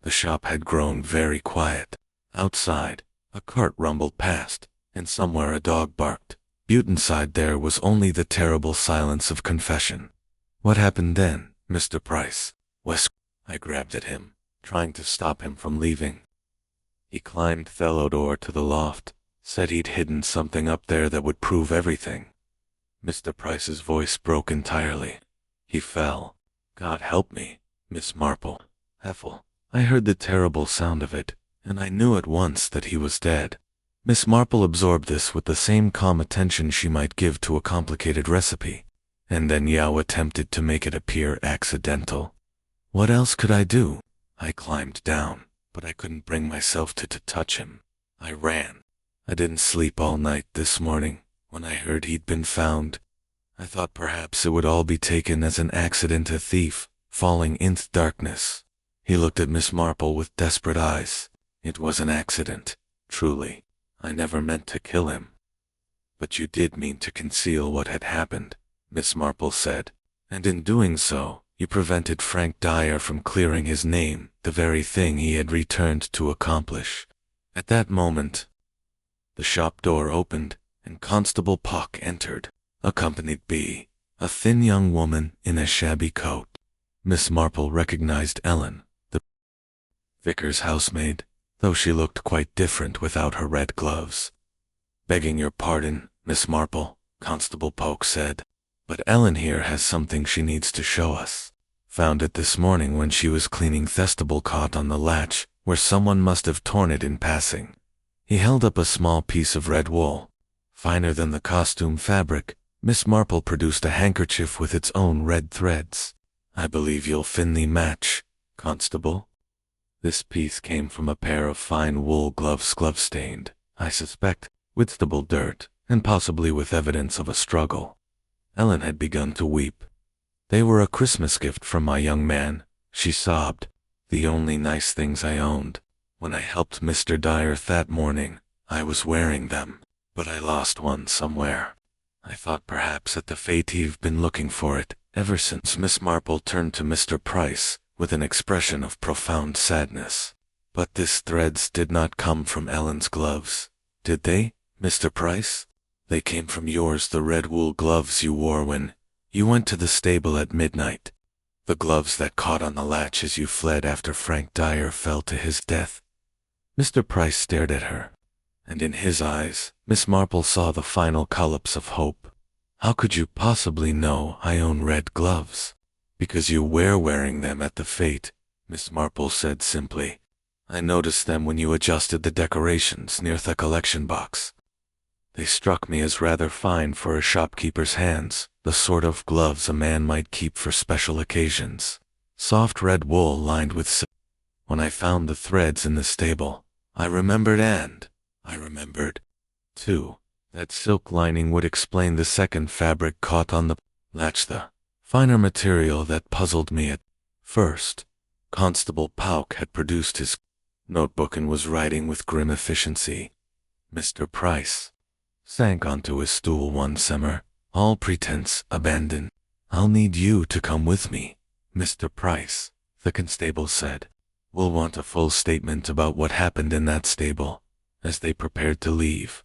The shop had grown very quiet. Outside, a cart rumbled past, and somewhere a dog barked. But inside there was only the terrible silence of confession. "What happened then, Mr. Price?" I grabbed at him, trying to stop him from leaving. He climbed the door to the loft, said he'd hidden something up there that would prove everything. Mr. Price's voice broke entirely. He fell. "God help me, Miss Marple. Ethel." I heard the terrible sound of it, and I knew at once that he was dead. Miss Marple absorbed this with the same calm attention she might give to a complicated recipe, and then Yao attempted to make it appear accidental. What else could I do? I climbed down, but I couldn't bring myself to touch him. I ran. I didn't sleep all night this morning. When I heard he'd been found, I thought perhaps it would all be taken as an accident, a thief falling into darkness. He looked at Miss Marple with desperate eyes. "It was an accident, truly. I never meant to kill him." "But you did mean to conceal what had happened," Miss Marple said, "and in doing so, you prevented Frank Dyer from clearing his name, the very thing he had returned to accomplish." At that moment, the shop door opened, and Constable Pock entered, accompanied by a thin young woman in a shabby coat. Miss Marple recognized Ellen, the vicar's housemaid, though she looked quite different without her red gloves. "Begging your pardon, Miss Marple," Constable Pock said, "but Ellen here has something she needs to show us. Found it this morning when she was cleaning Festival caught on the latch, where someone must have torn it in passing." He held up a small piece of red wool. Finer than the costume fabric, Miss Marple produced a handkerchief with its own red threads. "I believe you'll finely match, Constable." This piece came from a pair of fine wool gloves, glove-stained, I suspect, with stubble dirt, and possibly with evidence of a struggle. Ellen had begun to weep. "They were a Christmas gift from my young man," she sobbed. "The only nice things I owned. When I helped Mr. Dyer that morning, I was wearing them, but I lost one somewhere. I thought perhaps at the fate you've been looking for it ever since." Miss Marple turned to Mr. Price with an expression of profound sadness. "But these threads did not come from Ellen's gloves, did they, Mr. Price? They came from yours, the red wool gloves you wore when you went to the stable at midnight. The gloves that caught on the latch as you fled after Frank Dyer fell to his death." Mr. Price stared at her, and in his eyes, Miss Marple saw the final collapse of hope. "How could you possibly know I own red gloves?" "Because you were wearing them at the fete," Miss Marple said simply. "I noticed them when you adjusted the decorations near the collection box. They struck me as rather fine for a shopkeeper's hands, the sort of gloves a man might keep for special occasions. Soft red wool lined with silk. When I found the threads in the stable, I remembered, too, that silk lining would explain the second fabric caught on the latch, the finer material that puzzled me at first." Constable Pock had produced his notebook and was writing with grim efficiency. Mr. Price sank onto his stool one summer, all pretense abandoned. "I'll need you to come with me, Mr. Price," the constable said. "We'll want a full statement about what happened in that stable." As they prepared to leave,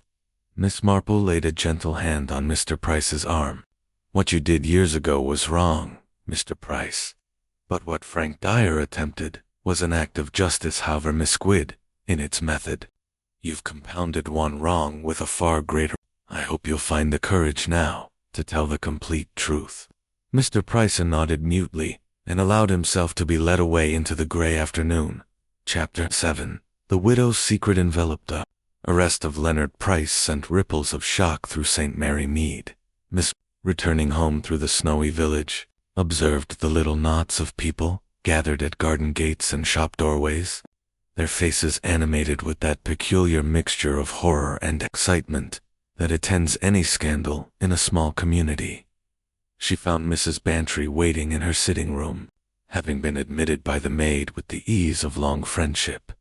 Miss Marple laid a gentle hand on Mr. Price's arm. "What you did years ago was wrong, Mr. Price. But what Frank Dyer attempted was an act of justice, however misguided in its method. You've compounded one wrong with a far greater. I hope you'll find the courage now to tell the complete truth." Mr. Price nodded mutely and allowed himself to be led away into the gray afternoon. Chapter 7. The Widow's Secret enveloped the arrest of Leonard Price sent ripples of shock through St. Mary Mead. Miss, returning home through the snowy village, observed the little knots of people gathered at garden gates and shop doorways, their faces animated with that peculiar mixture of horror and excitement that attends any scandal in a small community. She found Mrs. Bantry waiting in her sitting room, having been admitted by the maid with the ease of long friendship.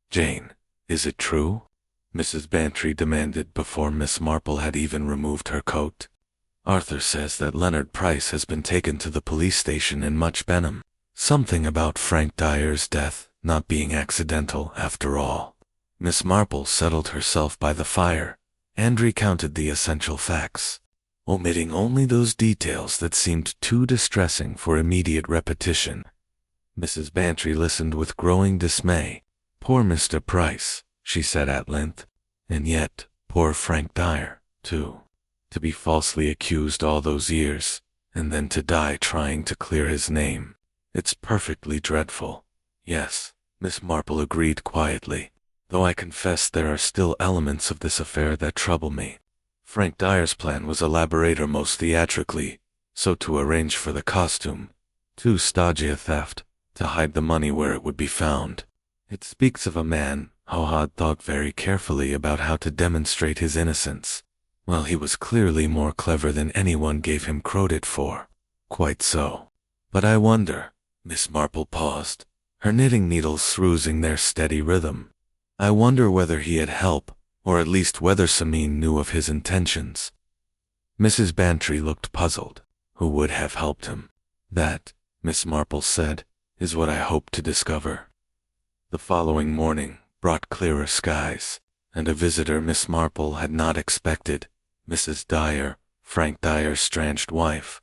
"Jane, is it true?" Mrs. Bantry demanded before Miss Marple had even removed her coat. "Arthur says that Leonard Price has been taken to the police station in Much Benham. Something about Frank Dyer's death, not being accidental after all. Miss Marple settled herself by the fire and recounted the essential facts, omitting only those details that seemed too distressing for immediate repetition. Mrs. Bantry listened with growing dismay. "Poor Mr. Price," she said at length, "and yet poor Frank Dyer, too. To be falsely accused all those years, and then to die trying to clear his name. It's perfectly dreadful." "Yes," Miss Marple agreed quietly, "though I confess there are still elements of this affair that trouble me. Frank Dyer's plan was elaborate or most theatrically, so to arrange for the costume, too stodgy a theft, to hide the money where it would be found. It speaks of a man who had thought very carefully about how to demonstrate his innocence. Well, he was clearly more clever than anyone gave him credit for." "Quite so. But I wonder," Miss Marple paused, her knitting needles snoozing their steady rhythm. "I wonder whether he had help, or at least whether Sameen knew of his intentions." Mrs. Bantry looked puzzled. "Who would have helped him?" "That," Miss Marple said, "is what I hope to discover." The following morning brought clearer skies, and a visitor Miss Marple had not expected. Mrs. Dyer, Frank Dyer's estranged wife,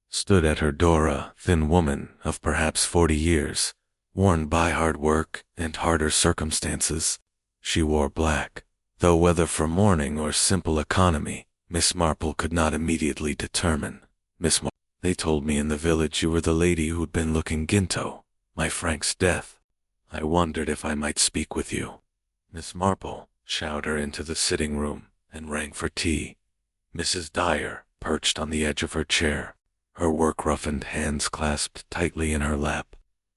stood at her door, a thin woman of perhaps 40 years, worn by hard work and harder circumstances. She wore black, though whether for mourning or simple economy, Miss Marple could not immediately determine. "Miss Marple, they told me in the village you were the lady who'd been looking ginto, my Frank's death. I wondered if I might speak with you." Miss Marple showed her into the sitting room and rang for tea. Mrs. Dyer perched on the edge of her chair, her work-roughened hands clasped tightly in her lap.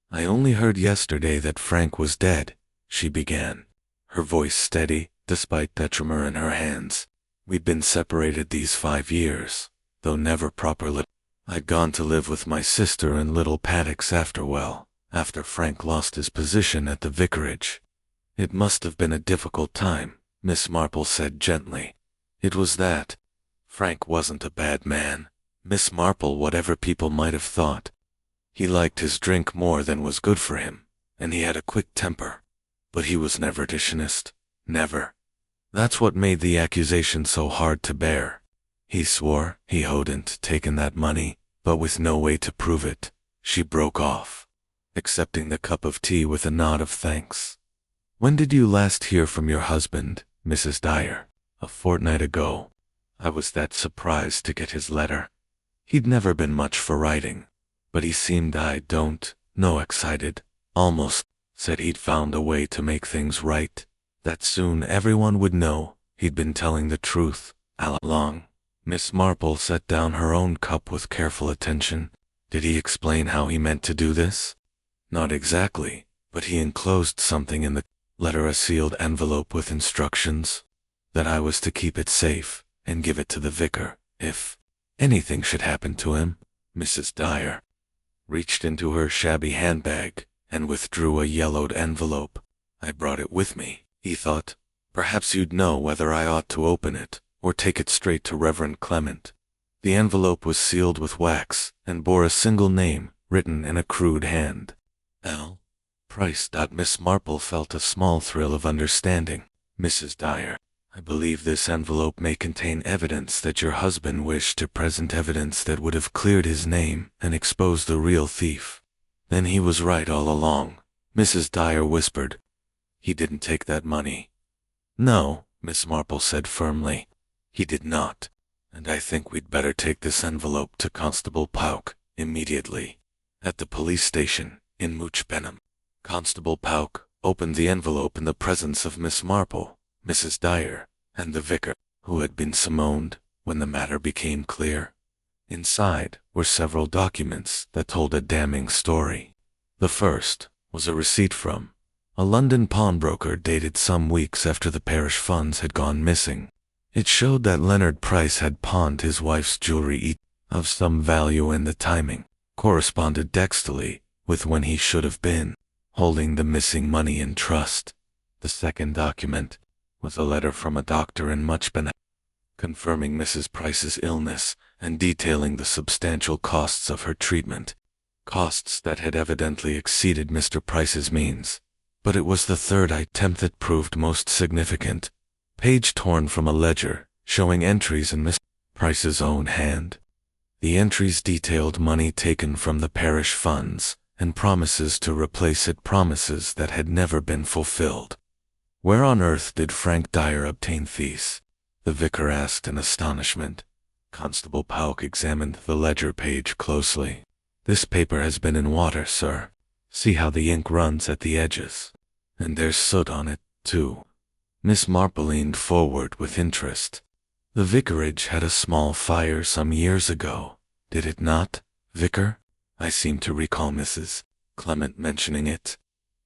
"I only heard yesterday that Frank was dead," she began, her voice steady despite the tremor in her hands. "We'd been separated these 5 years, though never properly. I'd gone to live with my sister in little paddocks after Frank lost his position at the vicarage. It must have been a difficult time," Miss Marple said gently. "It was that. Frank wasn't a bad man, Miss Marple, whatever people might have thought. He liked his drink more than was good for him, and he had a quick temper. But he was never dishonest. Never. That's what made the accusation so hard to bear. He swore he hadn't taken that money, but with no way to prove it." She broke off, accepting the cup of tea with a nod of thanks. "When did you last hear from your husband, Mrs. Dyer?" "A fortnight ago. I was that surprised to get his letter. He'd never been much for writing, but he seemed excited, almost. Said he'd found a way to make things right, that soon everyone would know he'd been telling the truth all along." Miss Marple set down her own cup with careful attention. "Did he explain how he meant to do this?" "Not exactly, but he enclosed something in the letter, a sealed envelope with instructions that I was to keep it safe and give it to the vicar if anything should happen to him." Mrs. Dyer reached into her shabby handbag and withdrew a yellowed envelope. "I brought it with me," he thought. "Perhaps you'd know whether I ought to open it or take it straight to Reverend Clement." The envelope was sealed with wax and bore a single name written in a crude hand. L. Price. Miss Marple felt a small thrill of understanding. "Mrs. Dyer, I believe this envelope may contain evidence that your husband wished to present, evidence that would have cleared his name and exposed the real thief. Then he was right all along," Mrs. Dyer whispered. "He didn't take that money." "No," Miss Marple said firmly. "He did not. And I think we'd better take this envelope to Constable Pauk immediately, at the police station in Moochbenham." Constable Pauk opened the envelope in the presence of Miss Marple, Mrs. Dyer, and the vicar, who had been summoned when the matter became clear. Inside were several documents that told a damning story. The first was a receipt from a London pawnbroker dated some weeks after the parish funds had gone missing. It showed that Leonard Price had pawned his wife's jewelry of some value, and the timing corresponded dexterously with when he should have been holding the missing money in trust. The second document was a letter from a doctor in Moochbenham, confirming Mrs. Price's illness and detailing the substantial costs of her treatment. costs that had evidently exceeded Mr. Price's means. But it was the third item that proved most significant. Page torn from a ledger, showing entries in Mr. Price's own hand. The entries detailed money taken from the parish funds, and promises to replace it, promises that had never been fulfilled. Where on earth did Frank Dyer obtain these? The vicar asked in astonishment. Constable Pauck examined the ledger page closely. This paper has been in water, sir. See how the ink runs at the edges. And there's soot on it, too. Miss Marple leaned forward with interest. The vicarage had a small fire some years ago, did it not, Vicar? I seem to recall Mrs. Clement mentioning it.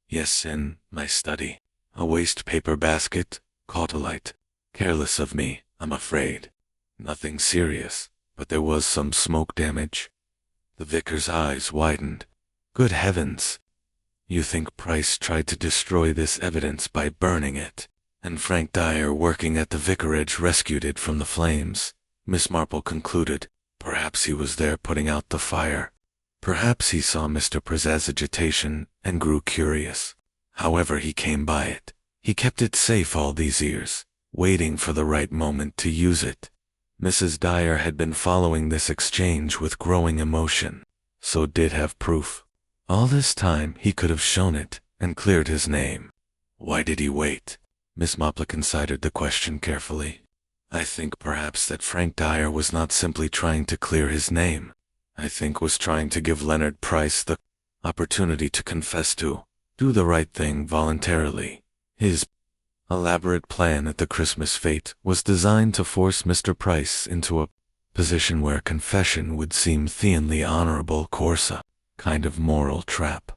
Yes, in my study. A waste paper basket caught alight. Careless of me, I'm afraid. Nothing serious, but there was some smoke damage. The vicar's eyes widened. Good heavens! You think Price tried to destroy this evidence by burning it, and Frank Dyer, working at the vicarage, rescued it from the flames? Miss Marple concluded. Perhaps he was there putting out the fire. Perhaps he saw Mr. Price's agitation and grew curious. However he came by it, he kept it safe all these years, waiting for the right moment to use it. Mrs. Dyer had been following this exchange with growing emotion, so did have proof. All this time he could have shown it and cleared his name. Why did he wait? Miss Marple considered the question carefully. I think perhaps that Frank Dyer was not simply trying to clear his name. I think was trying to give Leonard Price the opportunity to confess, to do the right thing voluntarily. His elaborate plan at the Christmas fete was designed to force Mr. Price into a position where confession would seem theonly honorable, course a kind of moral trap.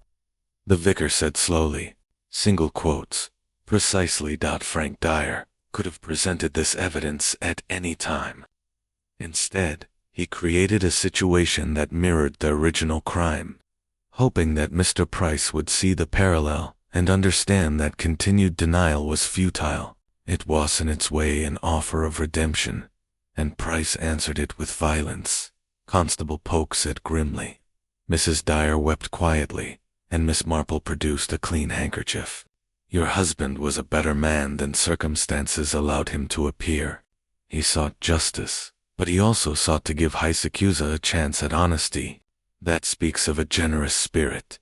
The vicar said slowly, single quotes, precisely. Frank Dyer could have presented this evidence at any time. Instead, he created a situation that mirrored the original crime, hoping that Mr. Price would see the parallel and understand that continued denial was futile. It was in its way an offer of redemption, and Price answered it with violence. Constable Polk said grimly. Mrs. Dyer wept quietly, and Miss Marple produced a clean handkerchief. Your husband was a better man than circumstances allowed him to appear. He sought justice, but he also sought to give Heist's accuser a chance at honesty. That speaks of a generous spirit.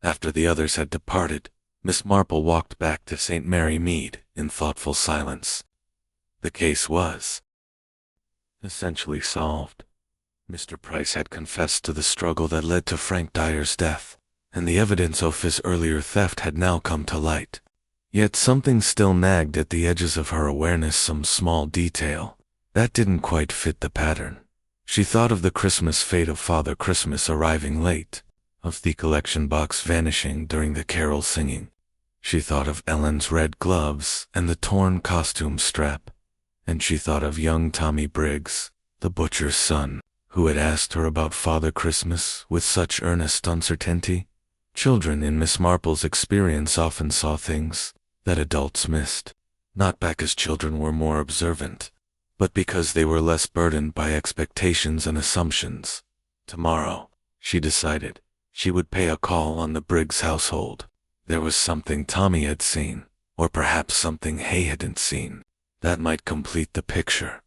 After the others had departed, Miss Marple walked back to St. Mary Mead in thoughtful silence. The case was essentially solved. Mr. Price had confessed to the struggle that led to Frank Dyer's death, and the evidence of his earlier theft had now come to light. Yet something still nagged at the edges of her awareness, some small detail that didn't quite fit the pattern. She thought of the Christmas fate of Father Christmas arriving late, of the collection box vanishing during the carol singing. She thought of Ellen's red gloves and the torn costume strap, and she thought of young Tommy Briggs, the butcher's son, who had asked her about Father Christmas with such earnest uncertainty. Children in Miss Marple's experience often saw things that adults missed, not because children were more observant, but because they were less burdened by expectations and assumptions. Tomorrow, she decided, she would pay a call on the Briggs household. There was something Tommy had seen, or perhaps something Hay hadn't seen, that might complete the picture.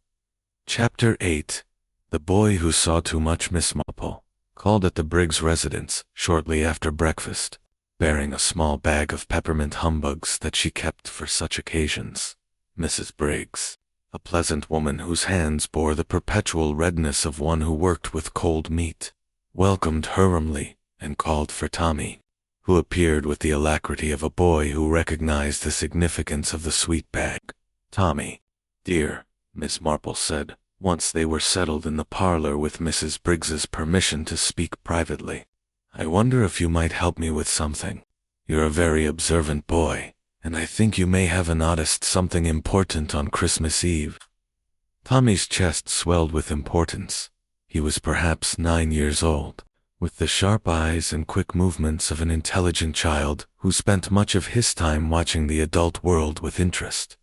Chapter 8. The boy who saw too much. Miss Marple called at the Briggs residence shortly after breakfast, bearing a small bag of peppermint humbugs that she kept for such occasions. Mrs. Briggs, a pleasant woman whose hands bore the perpetual redness of one who worked with cold meat, welcomed her warmly and called for Tommy, who appeared with the alacrity of a boy who recognized the significance of the sweet bag. Tommy, dear, Miss Marple said, once they were settled in the parlor with Mrs. Briggs's permission to speak privately. I wonder if you might help me with something. You're a very observant boy, and I think you may have noticed something important on Christmas Eve. Tommy's chest swelled with importance. He was perhaps 9 years old, with the sharp eyes and quick movements of an intelligent child who spent much of his time watching the adult world with interest.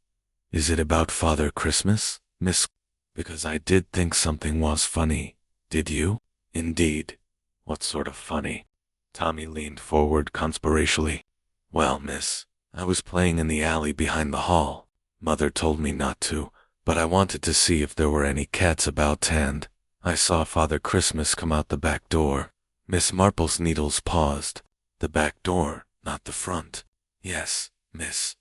Is it about Father Christmas, Miss? Because I did think something was funny. Did you? Indeed. What sort of funny? Tommy leaned forward conspiracially. Well, miss, I was playing in the alley behind the hall. Mother told me not to, but I wanted to see if there were any cats about, and I saw Father Christmas come out the back door. Miss Marple's needles paused. The back door, not the front. Yes, miss.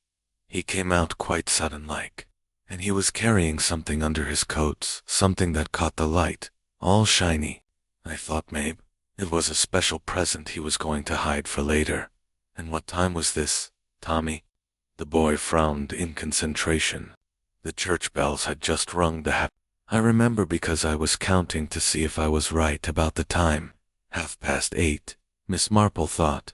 He came out quite sudden-like, and he was carrying something under his coats, something that caught the light, all shiny. I thought maybe it was a special present he was going to hide for later. And what time was this, Tommy? The boy frowned in concentration. The church bells had just rung I remember because I was counting to see if I was right about the time. 8:30, Miss Marple thought.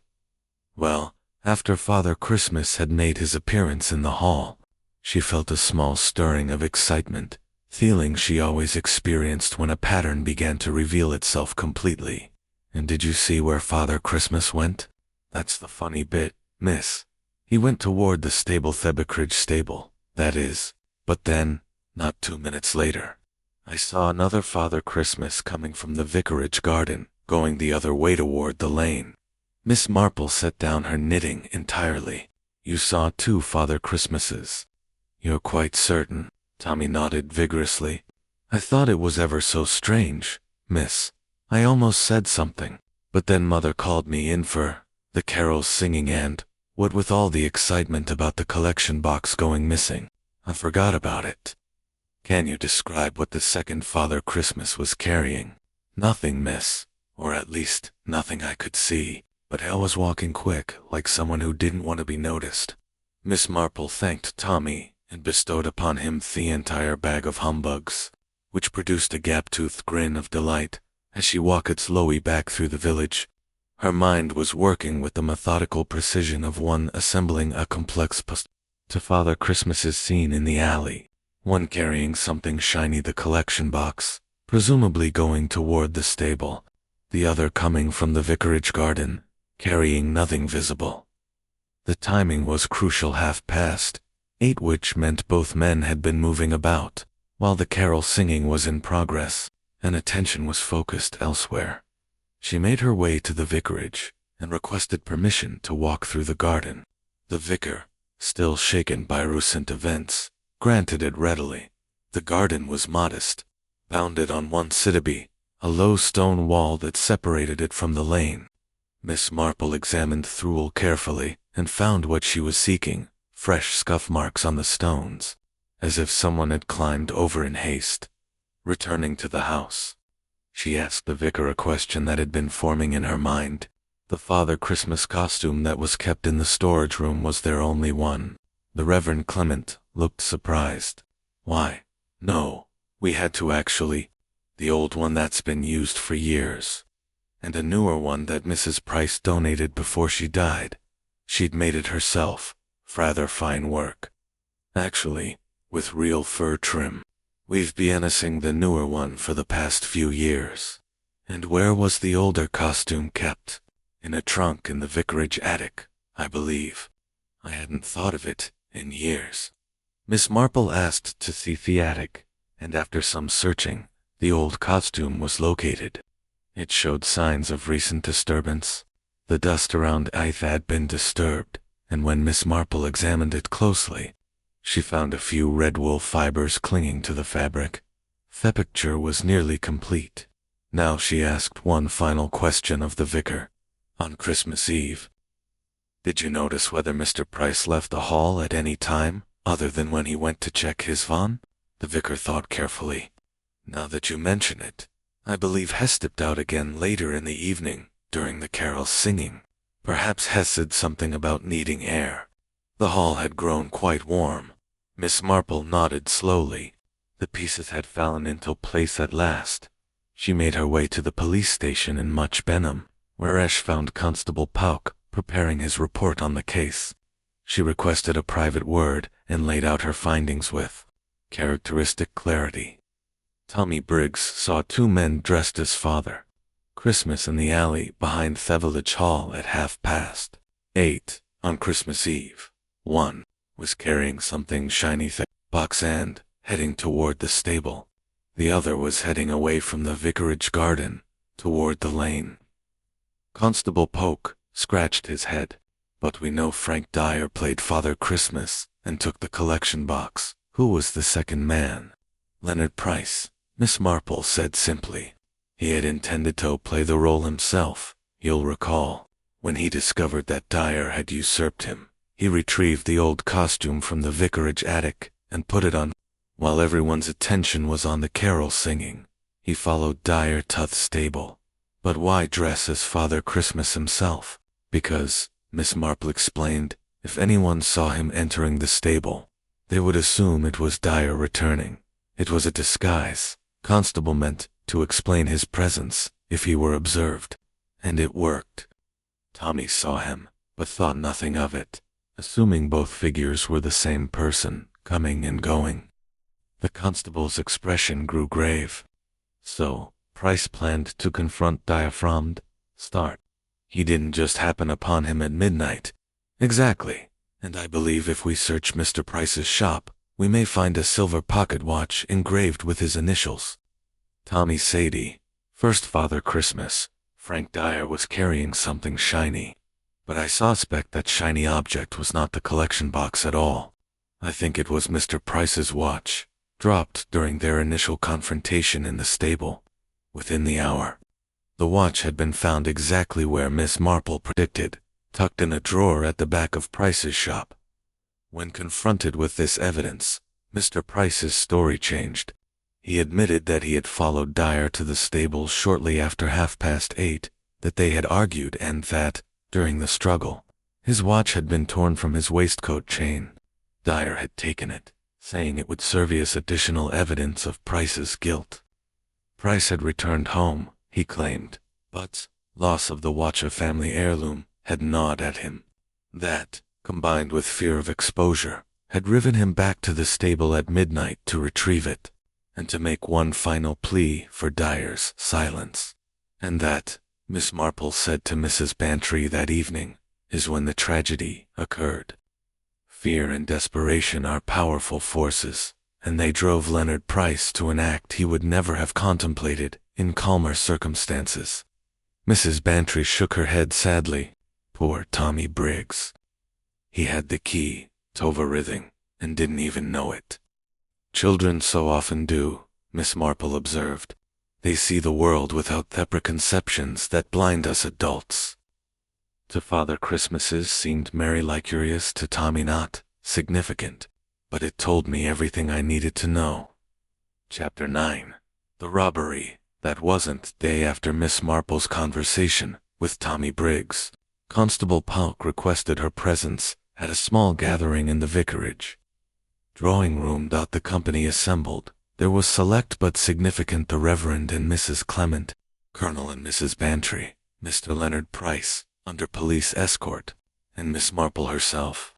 Well, after Father Christmas had made his appearance in the hall, she felt a small stirring of excitement, feeling she always experienced when a pattern began to reveal itself completely. And did you see where Father Christmas went? That's the funny bit, miss. He went toward the Thebicridge stable, that is. But then, not 2 minutes later, I saw another Father Christmas coming from the vicarage garden, going the other way toward the lane. Miss Marple set down her knitting entirely. You saw 2 Father Christmases. You're quite certain? Tommy nodded vigorously. I thought it was ever so strange, miss. I almost said something, but then Mother called me in for the carols singing and, what with all the excitement about the collection box going missing, I forgot about it. Can you describe what the second Father Christmas was carrying? Nothing, miss, or at least nothing I could see, but Hal was walking quick, like someone who didn't want to be noticed. Miss Marple thanked Tommy and bestowed upon him the entire bag of humbugs, which produced a gap-toothed grin of delight as she walked slowly back through the village. Her mind was working with the methodical precision of one assembling a complex puzzle. To Father Christmas's scene in the alley, one carrying something shiny, the collection box, presumably going toward the stable, the other coming from the vicarage garden, carrying nothing visible. The timing was crucial, 8:30, which meant both men had been moving about, while the carol singing was in progress, and attention was focused elsewhere. She made her way to the vicarage and requested permission to walk through the garden. The vicar, still shaken by recent events, granted it readily. The garden was modest, bounded on one side by a low stone wall that separated it from the lane. Miss Marple examined through carefully and found what she was seeking, fresh scuff marks on the stones, as if someone had climbed over in haste. Returning to the house, she asked the vicar a question that had been forming in her mind. The Father Christmas costume that was kept in the storage room was their only one. The Reverend Clement looked surprised. Why, no, we had to actually. The old one that's been used for years. And a newer one that Mrs. Price donated before she died. She'd made it herself. Rather fine work. Actually, with real fur trim. We've been using the newer one for the past few years. And where was the older costume kept? In a trunk in the vicarage attic, I believe. I hadn't thought of it in years. Miss Marple asked to see the attic, and after some searching, the old costume was located. It showed signs of recent disturbance. The dust around it had been disturbed, and when Miss Marple examined it closely, she found a few red wool fibers clinging to the fabric. The picture was nearly complete. Now she asked one final question of the vicar. On Christmas Eve, did you notice whether Mr. Price left the hall at any time, other than when he went to check his van? The vicar thought carefully. Now that you mention it, I believe Hess stepped out again later in the evening, during the carol singing. Perhaps Hess said something about needing air. The hall had grown quite warm. Miss Marple nodded slowly. The pieces had fallen into place at last. She made her way to the police station in Much Benham, where Ash found Constable Pauk preparing his report on the case. She requested a private word and laid out her findings with characteristic clarity. Tommy Briggs saw 2 men dressed as Father Christmas in the alley behind the village hall at 8:30 on Christmas Eve. One was carrying something shiny box and heading toward the stable. The other was heading away from the vicarage garden toward the lane. Constable Polk scratched his head. But we know Frank Dyer played Father Christmas and took the collection box. Who was the second man? Leonard Price, Miss Marple said simply. He had intended to play the role himself, you'll recall. When he discovered that Dyer had usurped him, he retrieved the old costume from the vicarage attic and put it on. While everyone's attention was on the carol singing, he followed Dyer to the stable. But why dress as Father Christmas himself? Because, Miss Marple explained, if anyone saw him entering the stable, they would assume it was Dyer returning. It was a disguise. Constable meant to explain his presence if he were observed. And it worked. Tommy saw him, but thought nothing of it, assuming both figures were the same person, coming and going. The constable's expression grew grave. So, Price planned to confront Dyer from the start. He didn't just happen upon him at midnight. Exactly. And I believe if we search Mr. Price's shop, we may find a silver pocket watch engraved with his initials. Tommy Sadie. First Father Christmas, Frank Dyer was carrying something shiny. But I suspect that shiny object was not the collection box at all. I think it was Mr. Price's watch, dropped during their initial confrontation in the stable. Within the hour, the watch had been found exactly where Miss Marple predicted, tucked in a drawer at the back of Price's shop. When confronted with this evidence, Mr. Price's story changed. He admitted that he had followed Dyer to the stable shortly after 8:30, that they had argued and that, during the struggle, his watch had been torn from his waistcoat chain. Dyer had taken it, saying it would serve as additional evidence of Price's guilt. Price had returned home, he claimed, but loss of the watch, a family heirloom, had gnawed at him. That, combined with fear of exposure, had driven him back to the stable at midnight to retrieve it, and to make one final plea for Dyer's silence. And that, Miss Marple said to Mrs. Bantry that evening, is when the tragedy occurred. Fear and desperation are powerful forces, and they drove Leonard Price to an act he would never have contemplated in calmer circumstances. Mrs. Bantry shook her head sadly. Poor Tommy Briggs. He had the key to everything and didn't even know it. Children so often do, Miss Marple observed. They see the world without the preconceptions that blind us adults. To Father Christmases seemed merely curious, to Tommy not significant, but it told me everything I needed to know. Chapter 9. The Robbery. That wasn't day after Miss Marple's conversation with Tommy Briggs. Constable Polk requested her presence at a small gathering in the vicarage. Drawing room. The company assembled. There was select but significant the Reverend and Mrs. Clement, Colonel and Mrs. Bantry, Mr. Leonard Price, under police escort, and Miss Marple herself.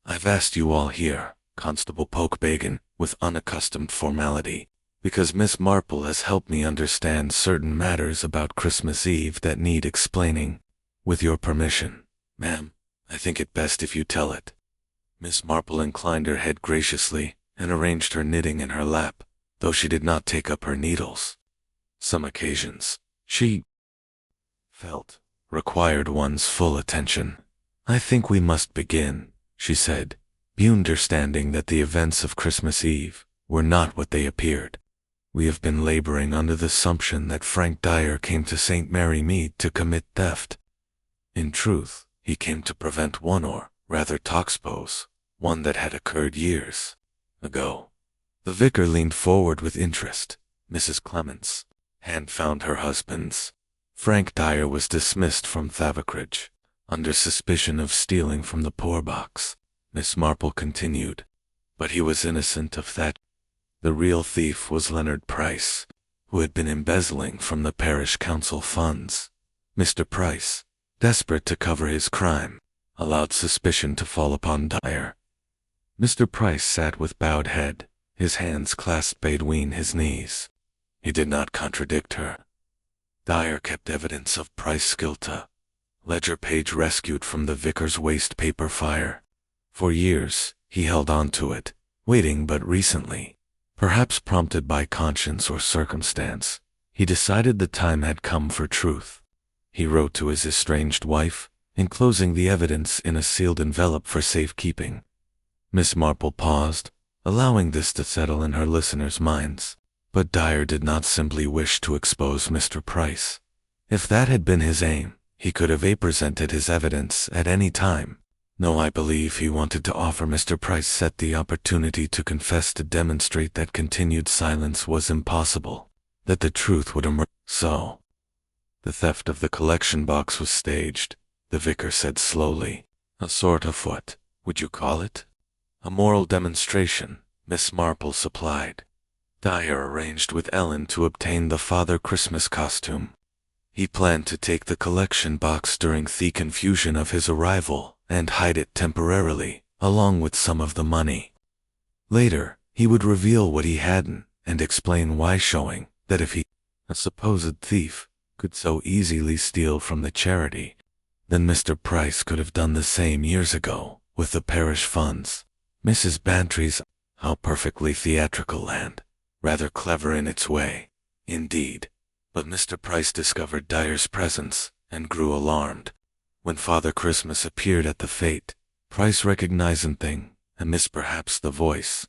I've asked you all here, Constable Polk began, with unaccustomed formality, because Miss Marple has helped me understand certain matters about Christmas Eve that need explaining. With your permission, ma'am, I think it best if you tell it. Miss Marple inclined her head graciously and arranged her knitting in her lap, though she did not take up her needles. Some occasions, she felt, required one's full attention. I think we must begin, she said, understanding that the events of Christmas Eve were not what they appeared. We have been laboring under the assumption that Frank Dyer came to St. Mary Mead to commit theft. In truth, he came to prevent one, or rather to expose one that had occurred years ago. The vicar leaned forward with interest. Mrs. Clement's hand found her husband's. Frank Dyer was dismissed from Thavicridge, under suspicion of stealing from the poor box, Miss Marple continued. But he was innocent of that. The real thief was Leonard Price, who had been embezzling from the parish council funds. Mr. Price, desperate to cover his crime, allowed suspicion to fall upon Dyer. Mr. Price sat with bowed head, his hands clasped between his knees. He did not contradict her. Dyer kept evidence of Price's guilt, a ledger page rescued from the vicar's waste paper fire. For years, he held on to it, waiting, but recently, perhaps prompted by conscience or circumstance, he decided the time had come for truth. he wrote to his estranged wife, enclosing the evidence in a sealed envelope for safekeeping. Miss Marple paused, allowing this to settle in her listeners' minds. But Dyer did not simply wish to expose Mr. Price. If that had been his aim, he could have presented his evidence at any time. No, I believe he wanted to offer Mr. Price the opportunity to confess, to demonstrate that continued silence was impossible, that the truth would emerge. So, the theft of the collection box was staged, the vicar said slowly. A sort of what would you call it? A moral demonstration, Miss Marple supplied. Dyer arranged with Ellen to obtain the Father Christmas costume. He planned to take the collection box during the confusion of his arrival and hide it temporarily, along with some of the money. Later, he would reveal what he hadn't and explain why, showing that if he, a supposed thief, could so easily steal from the charity, then Mr. Price could have done the same years ago with the parish funds. Mrs. Bantry's, how perfectly theatrical and rather clever in its way, indeed. But Mr. Price discovered Dyer's presence and grew alarmed. When Father Christmas appeared at the fete, Price recognized something, and missed perhaps the voice,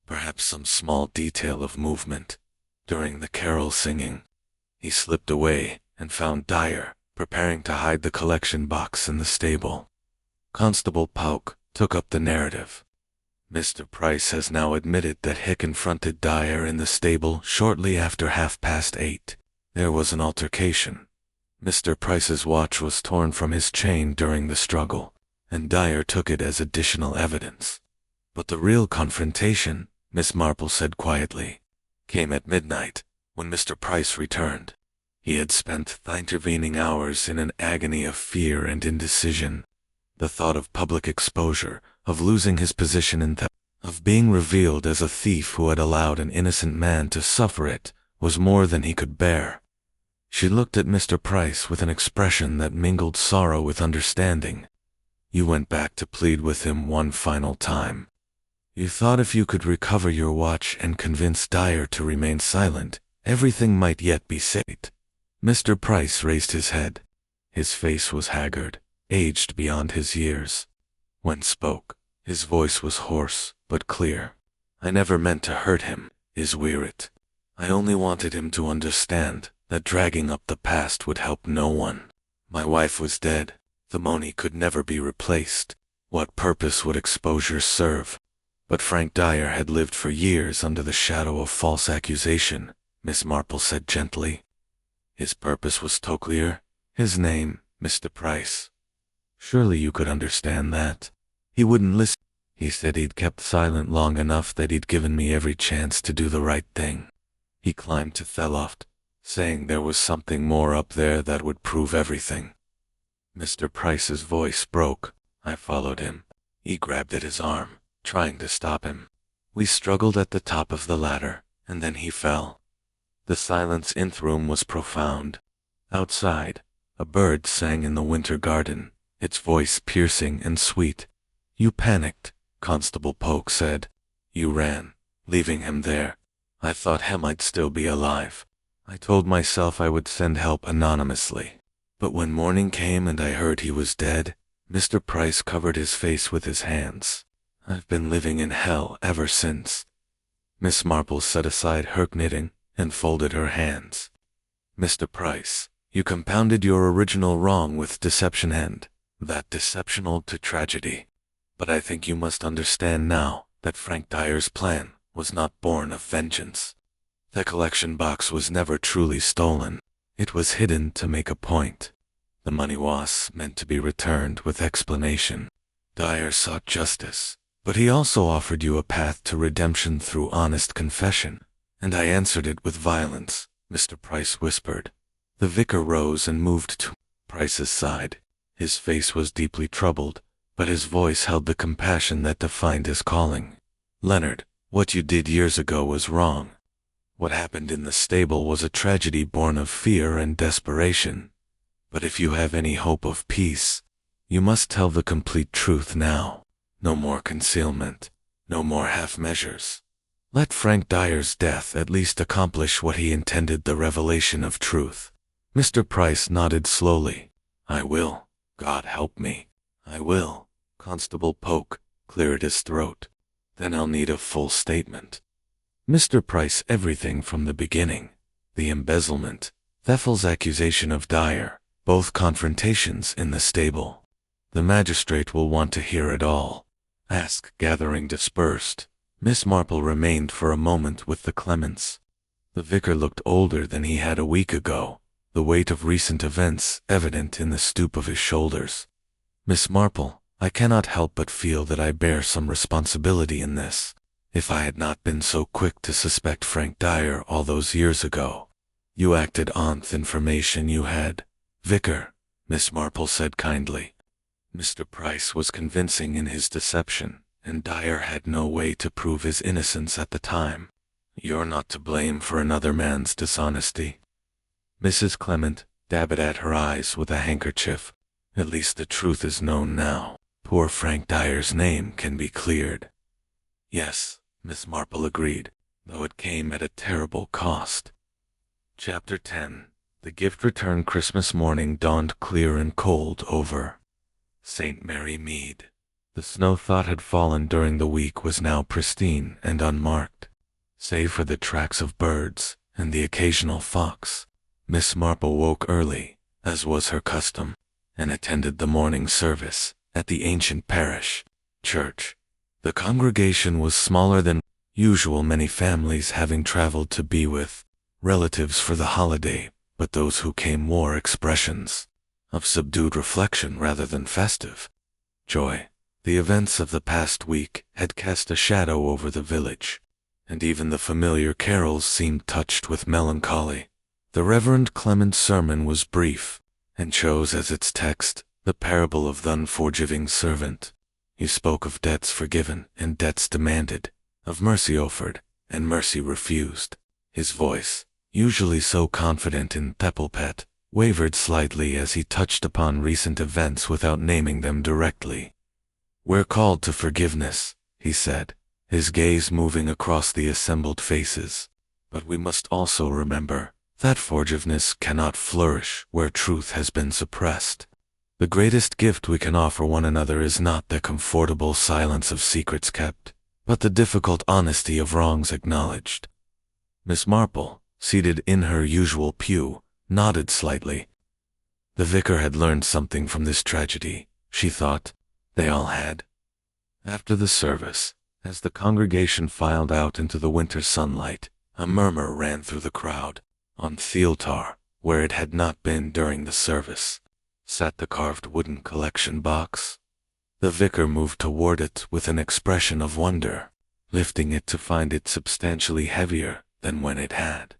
perhaps some small detail of movement. During the carol singing, he slipped away and found Dyer preparing to hide the collection box in the stable. Constable Pauck took up the narrative. Mr. Price has now admitted that he confronted Dyer in the stable shortly after 8:30. There was an altercation. Mr. Price's watch was torn from his chain during the struggle, and Dyer took it as additional evidence. But the real confrontation, Miss Marple said quietly, came at midnight, when Mr. Price returned. He had spent the intervening hours in an agony of fear and indecision. The thought of public exposure, of losing his position in theft, of being revealed as a thief who had allowed an innocent man to suffer it, was more than he could bear. She looked at Mr. Price with an expression that mingled sorrow with understanding. You went back to plead with him one final time. You thought if you could recover your watch and convince Dyer to remain silent, everything might yet be saved. Mr. Price raised his head. His face was haggard, aged beyond his years. When spoke, his voice was hoarse but clear. I never meant to hurt him, is Weird. I only wanted him to understand that dragging up the past would help no one. My wife was dead. The money could never be replaced. What purpose would exposure serve? But Frank Dyer had lived for years under the shadow of false accusation, Miss Marple said gently. His purpose was so clear. His name, Mr. Price. Surely you could understand that. He wouldn't listen. He said he'd kept silent long enough, that he'd given me every chance to do the right thing. He climbed to the loft, saying there was something more up there that would prove everything. Mr. Price's voice broke. I followed him. He grabbed at his arm, trying to stop him. We struggled at the top of the ladder, and then he fell. The silence in the room was profound. Outside, a bird sang in the winter garden, its voice piercing and sweet. You panicked, Constable Pauck said. You ran, leaving him there. I thought he might still be alive. I told myself I would send help anonymously. But when morning came and I heard he was dead, Mr. Price covered his face with his hands. I've been living in hell ever since. Miss Marple set aside her knitting and folded her hands. Mr. Price, you compounded your original wrong with deception, and that deceptional to tragedy. But I think you must understand now that Frank Dyer's plan was not born of vengeance. The collection box was never truly stolen. It was hidden to make a point. The money was meant to be returned with explanation. Dyer sought justice, but he also offered you a path to redemption through honest confession, and I answered it with violence, Mr. Price whispered. The vicar rose and moved to Price's side. His face was deeply troubled, but his voice held the compassion that defined his calling. Leonard, what you did years ago was wrong. What happened in the stable was a tragedy born of fear and desperation. But if you have any hope of peace, you must tell the complete truth now. No more concealment, no more half measures. Let Frank Dyer's death at least accomplish what he intended, the revelation of truth. Mr. Price nodded slowly. I will. God help me. I will. Constable Polk cleared his throat. Then I'll need a full statement. Mr. Price, everything from the beginning. The embezzlement, Theffel's accusation of Dyer, both confrontations in the stable. The magistrate will want to hear it all. Ask gathering dispersed. Miss Marple remained for a moment with the Clements. The vicar looked older than he had a week ago, the weight of recent events evident in the stoop of his shoulders. Miss Marple, I cannot help but feel that I bear some responsibility in this. If I had not been so quick to suspect Frank Dyer all those years ago. You acted on the information you had. Vicar, Miss Marple said kindly. Mr. Price was convincing in his deception, and Dyer had no way to prove his innocence at the time. You're not to blame for another man's dishonesty. Mrs. Clement dabbed at her eyes with a handkerchief. At least the truth is known now. Poor Frank Dyer's name can be cleared. Yes, Miss Marple agreed, though it came at a terrible cost. Chapter 10. The gift return. Christmas morning dawned clear and cold over St. Mary Mead. The snow thought had fallen during the week was now pristine and unmarked, save for the tracks of birds and the occasional fox. Miss Marple woke early, as was her custom, and attended the morning service at the ancient parish church. The congregation was smaller than usual, many families having traveled to be with relatives for the holiday, but those who came wore expressions of subdued reflection rather than festive joy. The events of the past week had cast a shadow over the village, and even the familiar carols seemed touched with melancholy. The Reverend Clement's sermon was brief, and chose as its text the parable of the unforgiving servant. He spoke of debts forgiven and debts demanded, of mercy offered and mercy refused. His voice, usually so confident in Teppelpet, wavered slightly as he touched upon recent events without naming them directly. We're called to forgiveness, he said, his gaze moving across the assembled faces. But we must also remember that forgiveness cannot flourish where truth has been suppressed. The greatest gift we can offer one another is not the comfortable silence of secrets kept, but the difficult honesty of wrongs acknowledged. Miss Marple, seated in her usual pew, nodded slightly. The vicar had learned something from this tragedy, she thought. They all had. After the service, as the congregation filed out into the winter sunlight, a murmur ran through the crowd. On the altar, where it had not been during the service, sat the carved wooden collection box. The vicar moved toward it with an expression of wonder, lifting it to find it substantially heavier than when it had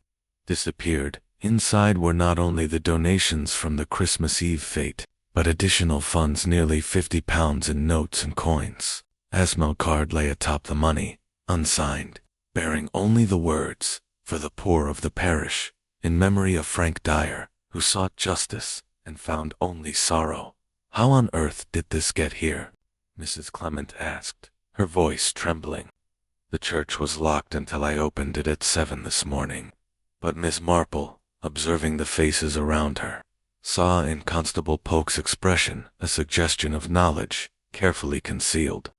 disappeared. Inside were not only the donations from the Christmas Eve fete, but additional funds, nearly £50 in notes and coins. Asmel card lay atop the money, unsigned, bearing only the words, "For the poor of the parish," in memory of Frank Dyer, who sought justice and found only sorrow. How on earth did this get here? Mrs. Clement asked, her voice trembling. The church was locked until I opened it at 7 this morning. But Miss Marple, observing the faces around her, saw in Constable Polk's expression a suggestion of knowledge, carefully concealed.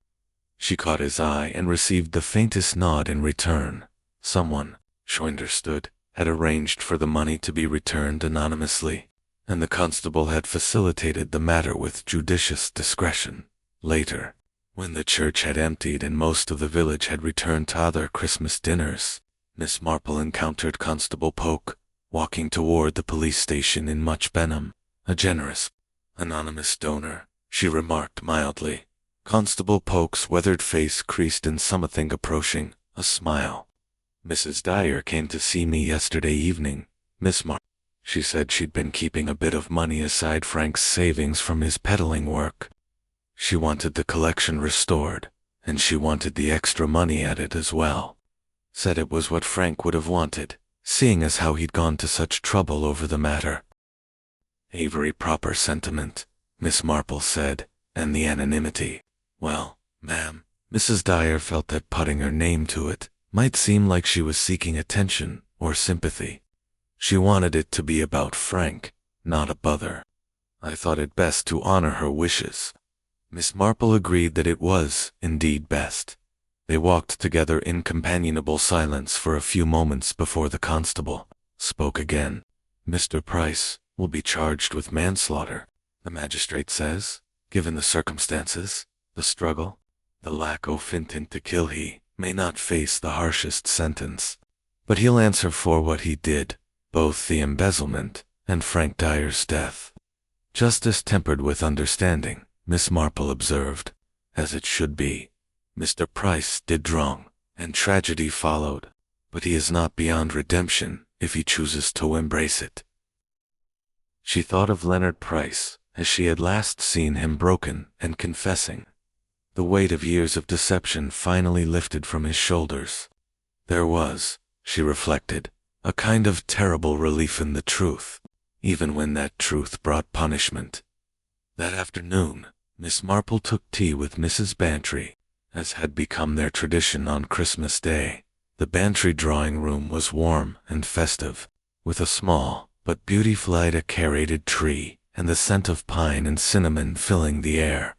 She caught his eye and received the faintest nod in return. Someone, she understood, had arranged for the money to be returned anonymously, and the constable had facilitated the matter with judicious discretion. Later, when the church had emptied and most of the village had returned to other Christmas dinners, Miss Marple encountered Constable Polk, walking toward the police station in Much Benham. A generous, anonymous donor, she remarked mildly. Constable Polk's weathered face creased in something approaching a smile. Mrs. Dyer came to see me yesterday evening, Miss Marple. She said she'd been keeping a bit of money aside Frank's savings from his peddling work. She wanted the collection restored, and she wanted the extra money added as well. Said it was what Frank would have wanted, seeing as how he'd gone to such trouble over the matter. A very proper sentiment, Miss Marple said, and the anonymity. Well, ma'am, Mrs. Dyer felt that putting her name to it might seem like she was seeking attention or sympathy. She wanted it to be about Frank, not a bother. I thought it best to honor her wishes. Miss Marple agreed that it was, indeed, best. They walked together in companionable silence for a few moments before the constable spoke again. Mr. Price will be charged with manslaughter, the magistrate says, given the circumstances, the struggle, the lack of intent to kill. He may not face the harshest sentence, but he'll answer for what he did, both the embezzlement and Frank Dyer's death. Justice tempered with understanding, Miss Marple observed, as it should be. Mr. Price did wrong, and tragedy followed, but he is not beyond redemption if he chooses to embrace it. She thought of Leonard Price as she had last seen him, broken and confessing. The weight of years of deception finally lifted from his shoulders. There was, she reflected, a kind of terrible relief in the truth, even when that truth brought punishment. That afternoon, Miss Marple took tea with Mrs. Bantry, as had become their tradition on Christmas Day. The Bantry drawing room was warm and festive, with a small but beautiful Agatha tree and the scent of pine and cinnamon filling the air.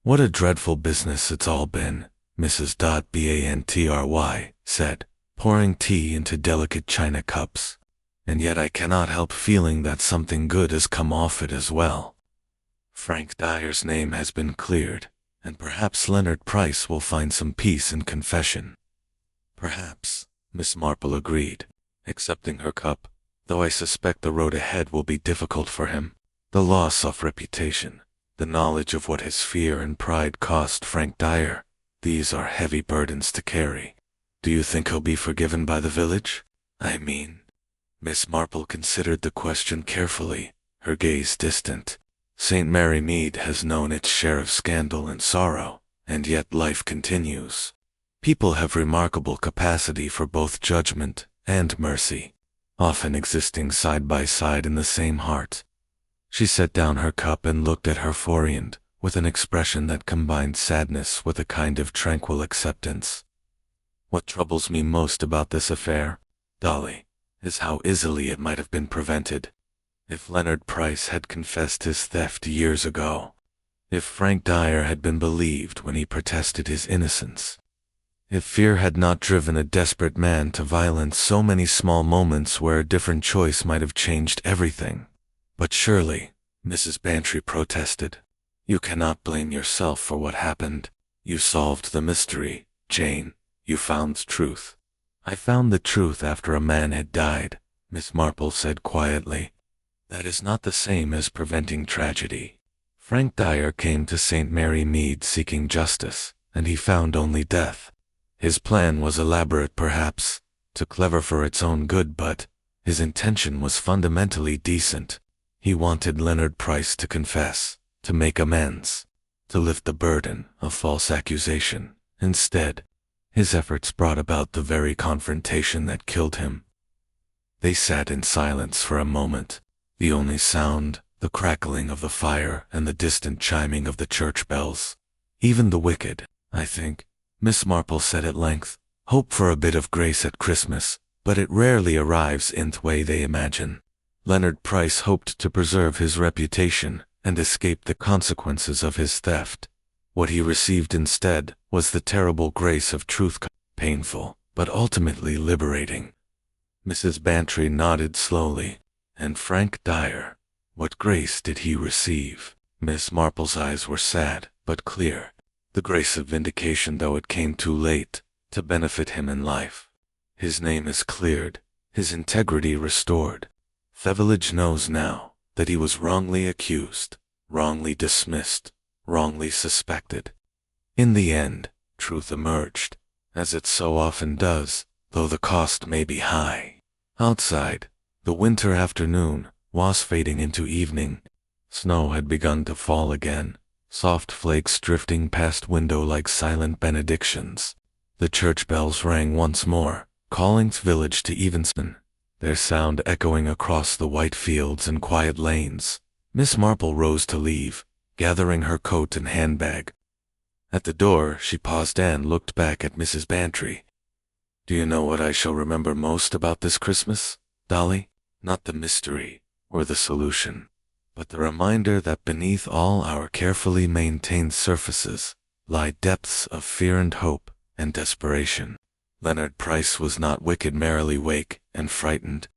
"What a dreadful business it's all been," Mrs. Bantry said, pouring tea into delicate china cups. "And yet I cannot help feeling that something good has come off it as well. Frank Dyer's name has been cleared, and perhaps Leonard Price will find some peace in confession." "Perhaps," Miss Marple agreed, accepting her cup, "though I suspect the road ahead will be difficult for him. The loss of reputation, the knowledge of what his fear and pride cost Frank Dyer, these are heavy burdens to carry. Do you think he'll be forgiven by the village? I mean—" Miss Marple considered the question carefully, her gaze distant. "St. Mary Mead has known its share of scandal and sorrow, and yet life continues. People have remarkable capacity for both judgment and mercy, often existing side by side in the same heart." She set down her cup and looked at her friend with an expression that combined sadness with a kind of tranquil acceptance. "What troubles me most about this affair, Dolly, is how easily it might have been prevented. If Leonard Price had confessed his theft years ago, if Frank Dyer had been believed when he protested his innocence, if fear had not driven a desperate man to violence, so many small moments where a different choice might have changed everything." "But surely," Mrs. Bantry protested, "you cannot blame yourself for what happened. You solved the mystery, Jane. You found truth." "I found the truth after a man had died," Miss Marple said quietly. "That is not the same as preventing tragedy. Frank Dyer came to St. Mary Mead seeking justice, and he found only death. His plan was elaborate perhaps, too clever for its own good, but his intention was fundamentally decent. He wanted Leonard Price to confess, to make amends, to lift the burden of false accusation. Instead, his efforts brought about the very confrontation that killed him." They sat in silence for a moment, the only sound the crackling of the fire and the distant chiming of the church bells. "Even the wicked, I think," Miss Marple said at length, "hope for a bit of grace at Christmas, but it rarely arrives in the way they imagine. Leonard Price hoped to preserve his reputation and escape the consequences of his theft. What he received instead was the terrible grace of truth, painful, but ultimately liberating." Mrs. Bantry nodded slowly. "And Frank Dyer, what grace did he receive?" Miss Marple's eyes were sad, but clear. "The grace of vindication, though it came too late to benefit him in life. His name is cleared, his integrity restored. The village knows now that he was wrongly accused, wrongly dismissed, wrongly suspected. In the end, truth emerged, as it so often does, though the cost may be high." Outside, the winter afternoon was fading into evening. Snow had begun to fall again, soft flakes drifting past window like silent benedictions. The church bells rang once more, calling the village to evensong, their sound echoing across the white fields and quiet lanes. Miss Marple rose to leave, gathering her coat and handbag. At the door she paused and looked back at Mrs. Bantry. "Do you know what I shall remember most about this Christmas, Dolly?" not the mystery or the solution, but the reminder that beneath all our carefully maintained surfaces lie depths of fear and hope and desperation. Leonard Price was not wicked merely wake and frightened.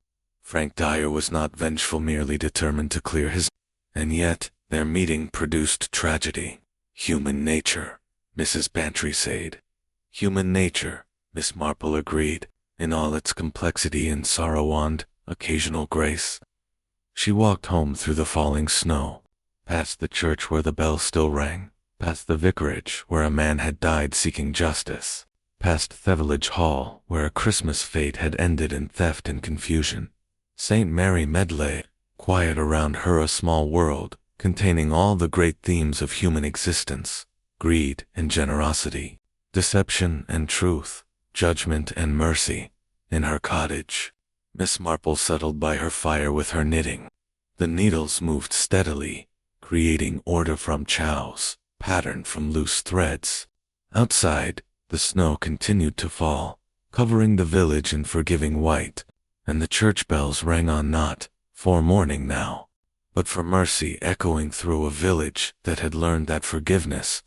Frank Dyer was not vengeful merely determined to clear his. And yet, their meeting produced tragedy. Human nature, Mrs. Bantry said. Human nature, Miss Marple agreed, in all its complexity and sorrow and occasional grace. She walked home through the falling snow, past the church where the bell still rang, past the vicarage where a man had died seeking justice, past Theveledge Hall where a Christmas fete had ended in theft and confusion. St. Mary Medley, quiet around her a small world, containing all the great themes of human existence, greed and generosity, deception and truth, judgment and mercy. In her cottage, Miss Marple settled by her fire with her knitting. The needles moved steadily, creating order from chows, pattern from loose threads. Outside, the snow continued to fall, covering the village in forgiving white, and the church bells rang on not for mourning now, but for mercy, echoing through a village that had learned that forgiveness,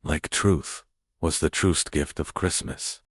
like truth, was the truest gift of Christmas.